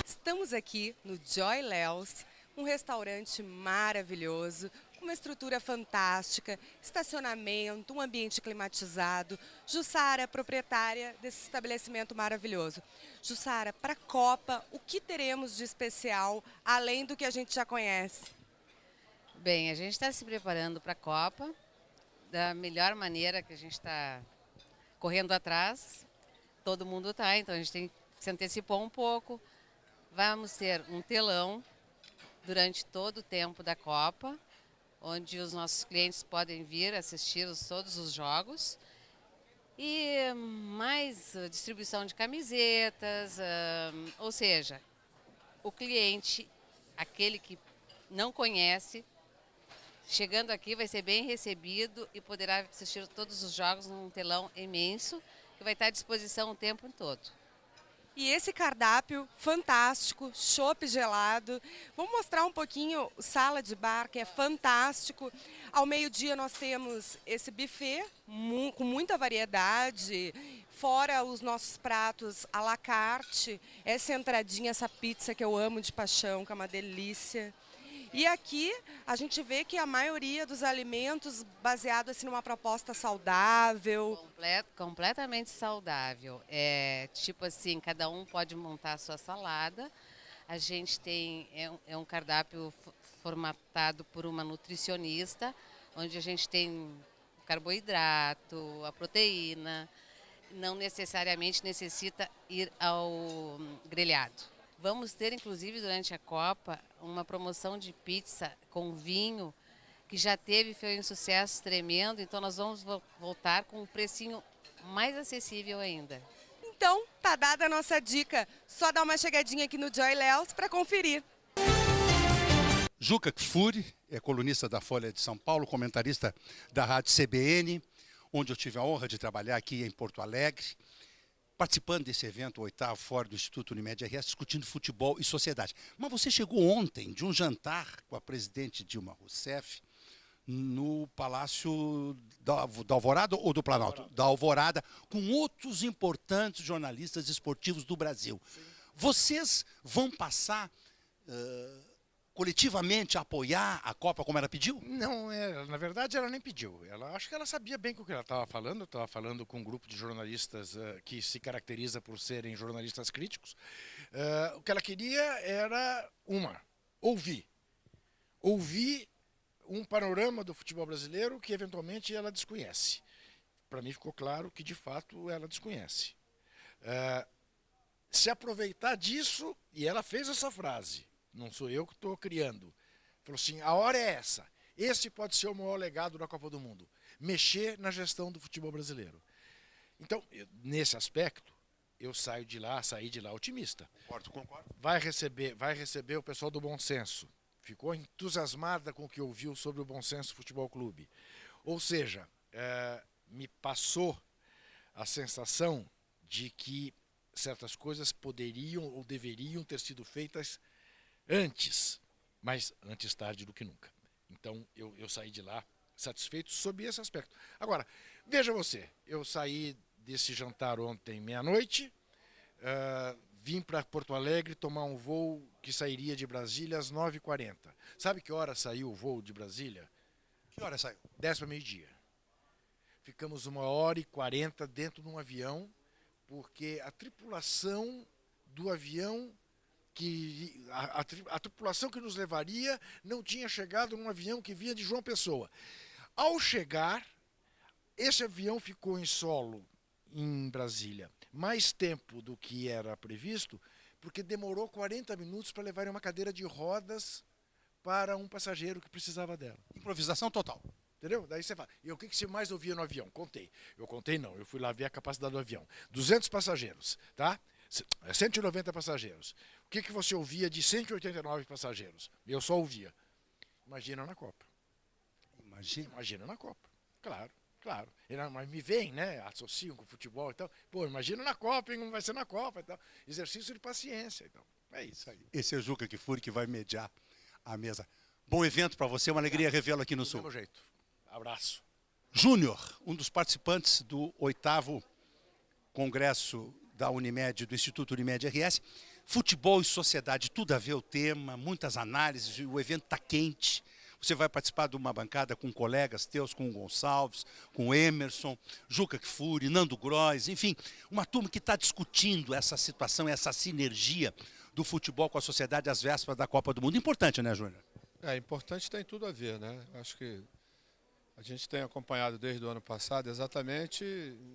Estamos aqui no Joy Léus, um restaurante maravilhoso, com uma estrutura fantástica, estacionamento, um ambiente climatizado. Jussara, proprietária desse estabelecimento maravilhoso. Jussara, para a Copa, o que teremos de especial, além do que a gente já conhece? Bem, a gente está se preparando para a Copa da melhor maneira, que a gente está correndo atrás. Todo mundo está, então a gente tem que se antecipar um pouco. Vamos ter um telão durante todo o tempo da Copa, onde os nossos clientes podem vir assistir todos os jogos. E mais distribuição de camisetas, ou seja, o cliente, aquele que não conhece, chegando aqui vai ser bem recebido e poderá assistir todos os jogos num telão imenso, que vai estar à disposição o tempo todo. E esse cardápio fantástico, chopp gelado. Vamos mostrar um pouquinho sala de bar, que é fantástico. Ao meio-dia nós temos esse buffet com muita variedade, fora os nossos pratos à la carte, essa entradinha, essa pizza que eu amo de paixão, que é uma delícia. E aqui a gente vê que a maioria dos alimentos baseado assim numa proposta saudável. Completamente saudável. Tipo assim, cada um pode montar a sua salada. A gente tem um cardápio formatado por uma nutricionista, onde a gente tem o carboidrato, a proteína. Não necessariamente necessita ir ao grelhado. Vamos ter, inclusive, durante a Copa, uma promoção de pizza com vinho, que já foi um sucesso tremendo, então nós vamos voltar com um precinho mais acessível ainda. Então, tá dada a nossa dica. Só dar uma chegadinha aqui no Joy Léus para conferir. Juca Kfouri é colunista da Folha de São Paulo, comentarista da Rádio CBN, onde eu tive a honra de trabalhar aqui em Porto Alegre, participando desse evento, o 8º Fórum do Instituto Unimed RS, discutindo futebol e sociedade. Mas você chegou ontem de um jantar com a presidente Dilma Rousseff no Palácio da Alvorada ou do Planalto? Da Alvorada, com outros importantes jornalistas esportivos do Brasil. Sim. Vocês vão passar coletivamente a apoiar a Copa como ela pediu? Não, na verdade ela nem pediu. Acho que ela sabia bem com o que ela estava falando com um grupo de jornalistas que se caracteriza por serem jornalistas críticos. O que ela queria era ouvir um panorama do futebol brasileiro que eventualmente ela desconhece. Para mim ficou claro que de fato ela desconhece. Se aproveitar disso, e ela fez essa frase, não sou eu que estou criando, falou assim, a hora é essa, esse pode ser o maior legado da Copa do Mundo, mexer na gestão do futebol brasileiro. Então, nesse aspecto, eu saí de lá otimista. Concordo. Vai receber o pessoal do Bom Senso, ficou entusiasmada com o que ouviu sobre o Bom Senso Futebol Clube. Ou seja, me passou a sensação de que certas coisas poderiam ou deveriam ter sido feitas antes, mas antes tarde do que nunca. Então, eu saí de lá satisfeito sob esse aspecto. Agora, veja você, eu saí desse jantar ontem meia-noite, vim para Porto Alegre tomar um voo que sairia de Brasília às 9h40. Sabe que hora saiu o voo de Brasília? Que hora saiu? 10 para meio-dia. Ficamos 1h40 dentro de um avião, porque a tripulação do avião, a tripulação que nos levaria não tinha chegado num avião que vinha de João Pessoa. Ao chegar, esse avião ficou em solo em Brasília mais tempo do que era previsto, porque demorou 40 minutos para levarem uma cadeira de rodas para um passageiro que precisava dela. Improvisação total. Entendeu? Daí você fala, e o que você mais ouvia no avião? Contei. Eu contei não, eu fui lá ver a capacidade do avião. 200 passageiros, tá? 190 passageiros. O que você ouvia de 189 passageiros? Eu só ouvia. Imagina na Copa. Imagina na Copa. Claro. Mas me vem, né? Associam com o futebol e tal. Pô, imagina na Copa, hein? Como vai ser na Copa e tal. Exercício de paciência. Então, é isso aí. Esse é o Juca Kfouri que vai mediar a mesa. Bom evento para você, uma alegria revê-lo aqui no Sul. Do mesmo jeito. Abraço. Júnior, um dos participantes do 8º Congresso da Unimed, do Instituto Unimed RS. Futebol e sociedade, tudo a ver o tema, muitas análises, o evento está quente. Você vai participar de uma bancada com colegas teus, com o Gonçalves, com o Emerson, Juca Kfouri, Nando Gross, enfim, uma turma que está discutindo essa situação, essa sinergia do futebol com a sociedade às vésperas da Copa do Mundo. Importante, né, Júnior? Importante, tem tudo a ver, né? Acho que a gente tem acompanhado desde o ano passado exatamente,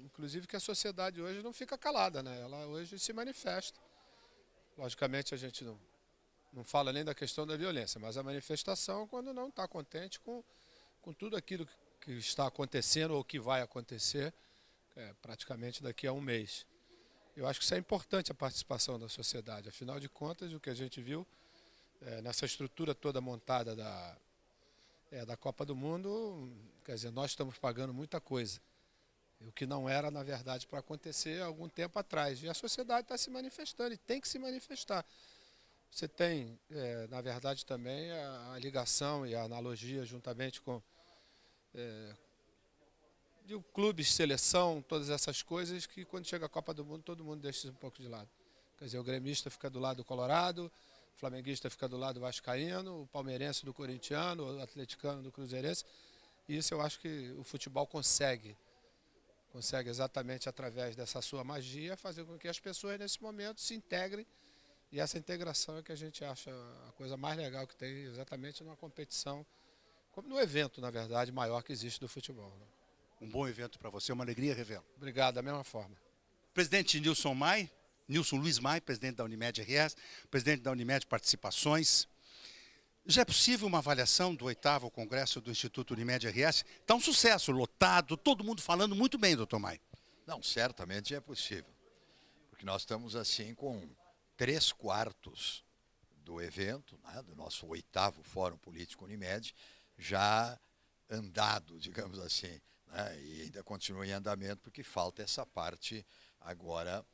inclusive que a sociedade hoje não fica calada, né? Ela hoje se manifesta. Logicamente a gente não fala nem da questão da violência, mas a manifestação quando não está contente com tudo aquilo que está acontecendo ou que vai acontecer praticamente daqui a um mês. Eu acho que isso é importante, a participação da sociedade. Afinal de contas, o que a gente viu nessa estrutura toda montada da Copa do Mundo, quer dizer, nós estamos pagando muita coisa. O que não era, na verdade, para acontecer há algum tempo atrás. E a sociedade está se manifestando e tem que se manifestar. Você tem, na verdade, também a ligação e a analogia juntamente com de clubes, seleção, todas essas coisas que quando chega a Copa do Mundo, todo mundo deixa isso um pouco de lado. Quer dizer, o gremista fica do lado do Colorado, o flamenguista fica do lado do vascaíno, o palmeirense do corintiano, o atleticano do cruzeirense. E isso eu acho que o futebol consegue exatamente através dessa sua magia fazer com que as pessoas nesse momento se integrem. E essa integração é que a gente acha a coisa mais legal que tem exatamente numa competição, como no evento, na verdade, maior que existe do futebol. Né? Um bom evento para você, uma alegria revê-lo. Obrigado, da mesma forma. Presidente Nilson Luiz Maia, presidente da Unimed RS, presidente da Unimed Participações. Já é possível uma avaliação do 8º Congresso do Instituto Unimed RS? Está um sucesso, lotado, todo mundo falando muito bem, doutor Maia. Não, certamente é possível. Porque nós estamos assim com 3/4 do evento, né, do nosso 8º Fórum Político Unimed, já andado, digamos assim, né, e ainda continua em andamento porque falta essa parte agora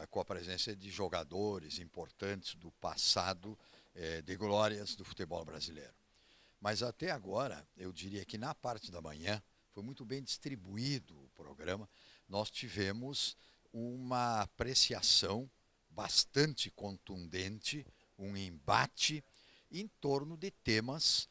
com a presença de jogadores importantes do passado, de glórias do futebol brasileiro. Mas até agora, eu diria que na parte da manhã, foi muito bem distribuído o programa, nós tivemos uma apreciação bastante contundente, um embate em torno de temas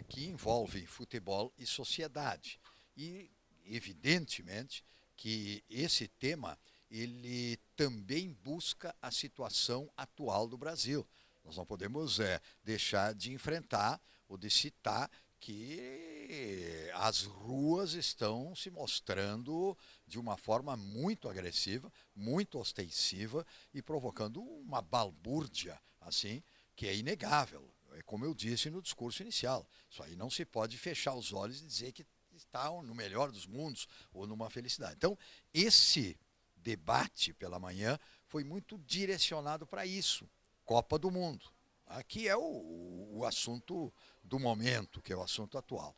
que envolvem futebol e sociedade. E, evidentemente, que esse tema ele também busca a situação atual do Brasil. Nós não podemos deixar de enfrentar ou de citar que as ruas estão se mostrando de uma forma muito agressiva, muito ostensiva e provocando uma balbúrdia, assim, que é inegável. É como eu disse no discurso inicial. Isso aí não se pode fechar os olhos e dizer que está no melhor dos mundos ou numa felicidade. Então, esse debate pela manhã foi muito direcionado para isso. Copa do Mundo. Aqui é o assunto do momento, que é o assunto atual.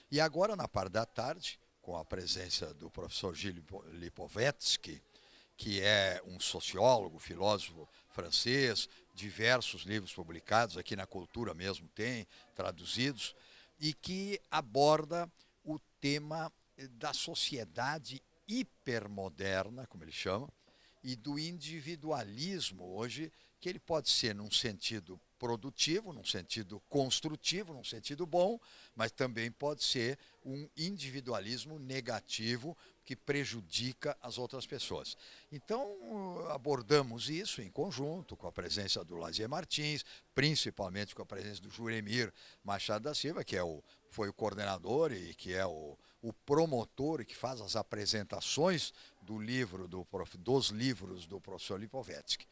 E agora, na parte da tarde, com a presença do professor Gilles Lipovetsky, que é um sociólogo, filósofo francês, diversos livros publicados, aqui na Cultura mesmo tem, traduzidos, e que aborda o tema da sociedade hipermoderna, como ele chama, e do individualismo hoje, que ele pode ser num sentido produtivo, num sentido construtivo, num sentido bom, mas também pode ser um individualismo negativo que prejudica as outras pessoas. Então, abordamos isso em conjunto, com a presença do Lazier Martins, principalmente com a presença do Juremir Machado da Silva, que foi o coordenador e que é o promotor e que faz as apresentações dos livros do professor Lipovetsky.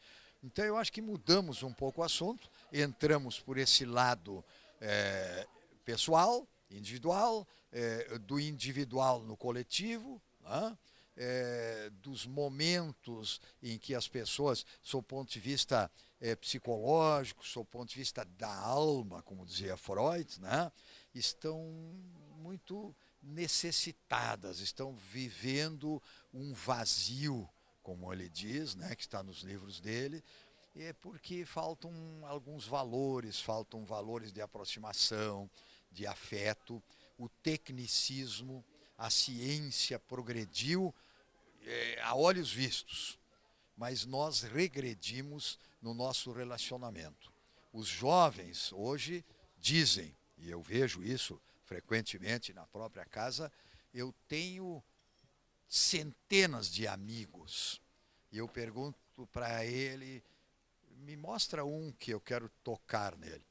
Então, eu acho que mudamos um pouco o assunto, entramos por esse lado pessoal, individual, do individual no coletivo, né? Dos momentos em que as pessoas, sob o ponto de vista psicológico, sob o ponto de vista da alma, como dizia Freud, né? Estão muito necessitadas, estão vivendo um vazio, como ele diz, né, que está nos livros dele, é porque faltam alguns valores, faltam valores de aproximação, de afeto, o tecnicismo, a ciência progrediu a olhos vistos, mas nós regredimos no nosso relacionamento. Os jovens hoje dizem, e eu vejo isso frequentemente na própria casa, eu tenho centenas de amigos. E eu pergunto para ele, me mostra um que eu quero tocar nele.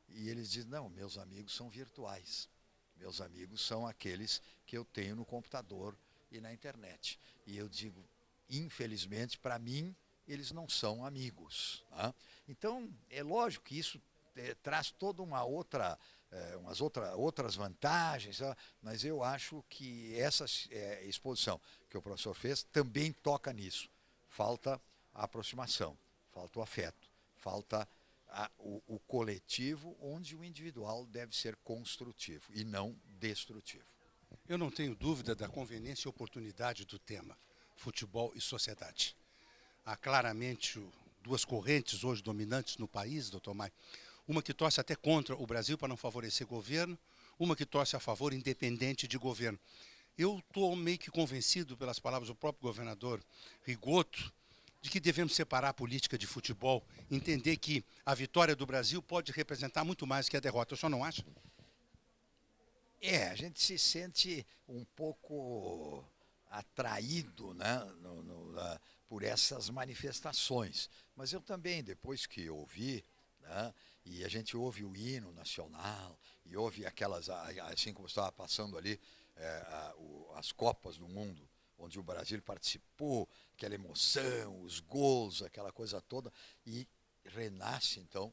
E eles dizem, não, meus amigos são virtuais. Meus amigos são aqueles que eu tenho no computador e na internet. E eu digo, infelizmente, para mim, eles não são amigos. Tá? Então, é lógico que isso traz toda uma outra... outras vantagens, mas eu acho que essa exposição que o professor fez também toca nisso. Falta a aproximação, falta o afeto, falta o coletivo, onde o individual deve ser construtivo e não destrutivo. Eu não tenho dúvida da conveniência e oportunidade do tema, futebol e sociedade. Há claramente duas correntes hoje dominantes no país, doutor Maia. Uma que torce até contra o Brasil para não favorecer governo, uma que torce a favor independente de governo. Eu estou meio que convencido, pelas palavras do próprio governador Rigoto, de que devemos separar a política de futebol, entender que a vitória do Brasil pode representar muito mais que a derrota. O senhor não acha? A gente se sente um pouco atraído, né, por essas manifestações. Mas eu também, depois que ouvi, né, e a gente ouve o hino nacional, e ouve aquelas, assim como estava passando ali, as Copas do Mundo, onde o Brasil participou, aquela emoção, os gols, aquela coisa toda, e renasce, então,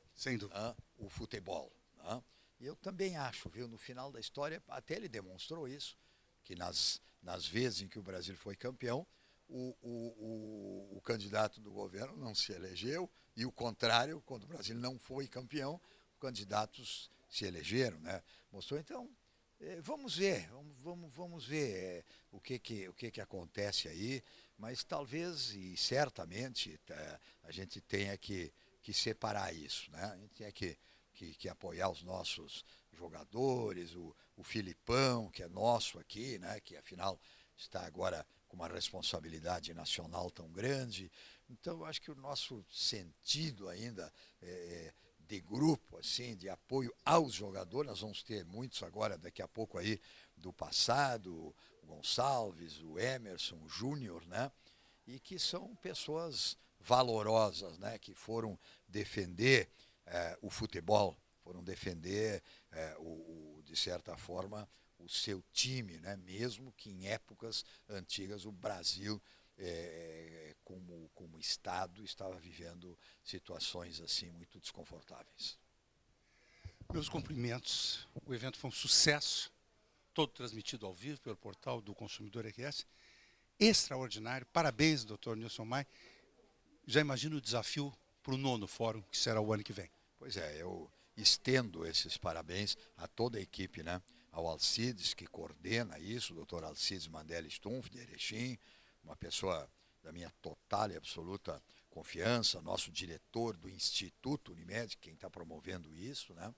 o futebol. Né? E eu também acho, viu, no final da história, até ele demonstrou isso, que nas vezes em que o Brasil foi campeão, o candidato do governo não se elegeu, e o contrário, quando o Brasil não foi campeão, candidatos se elegeram, né? Mostrou, então, vamos ver o que acontece aí, mas talvez e certamente a gente tenha que separar isso, né? A gente tem que apoiar os nossos jogadores, o Filipão, que é nosso aqui, né? Que afinal está agora com uma responsabilidade nacional tão grande. Então, eu acho que o nosso sentido ainda de grupo, assim, de apoio aos jogadores. Nós vamos ter muitos agora, daqui a pouco aí, do passado, o Gonçalves, o Emerson, o Júnior, né? E que são pessoas valorosas, né? Que foram defender o futebol, foram defender, de certa forma, o seu time, né? Mesmo que em épocas antigas o Brasil, como Estado, estava vivendo situações assim muito desconfortáveis. Meus cumprimentos. O evento foi um sucesso, todo transmitido ao vivo pelo portal do Consumidor RS. Extraordinário. Parabéns, Dr. Nilson Maia. Já imagino o desafio para o 9º Fórum, que será o ano que vem. Pois é, eu estendo esses parabéns a toda a equipe, né? Ao Alcides, que coordena isso, o Dr. Alcides Mandela Stumpf, de Erechim, uma pessoa da minha total e absoluta confiança, nosso diretor do Instituto Unimed, quem está promovendo isso, né?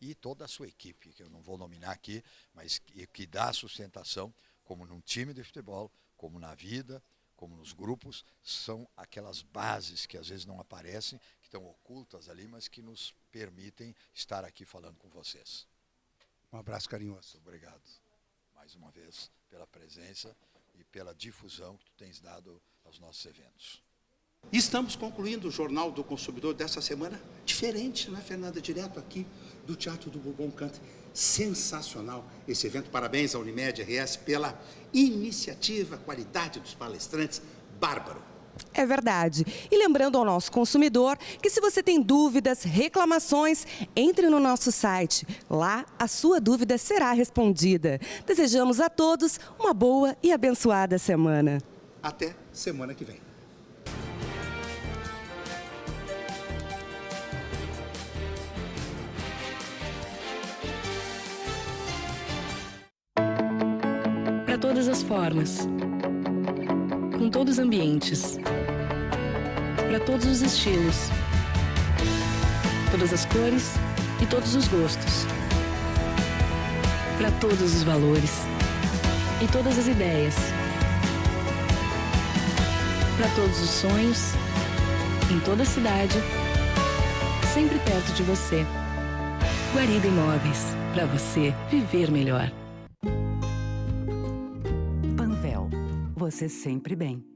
E toda a sua equipe, que eu não vou nominar aqui, mas que dá sustentação, como num time de futebol, como na vida, como nos grupos, são aquelas bases que às vezes não aparecem, que estão ocultas ali, mas que nos permitem estar aqui falando com vocês. Um abraço carinhoso. Obrigado, mais uma vez, pela presença e pela difusão que tu tens dado aos nossos eventos. Estamos concluindo o Jornal do Consumidor dessa semana, diferente, não é, Fernanda? Direto aqui do Teatro do Bourbon Country. Sensacional esse evento. Parabéns à Unimed RS pela iniciativa, qualidade dos palestrantes, bárbaro. É verdade. E lembrando ao nosso consumidor que se você tem dúvidas, reclamações, entre no nosso site. Lá a sua dúvida será respondida. Desejamos a todos uma boa e abençoada semana. Até semana que vem. Para todas as formas, com todos os ambientes, para todos os estilos, todas as cores e todos os gostos, para todos os valores e todas as ideias, para todos os sonhos, em toda a cidade, sempre perto de você. Guarida Imóveis, para você viver melhor. Panvel, você sempre bem.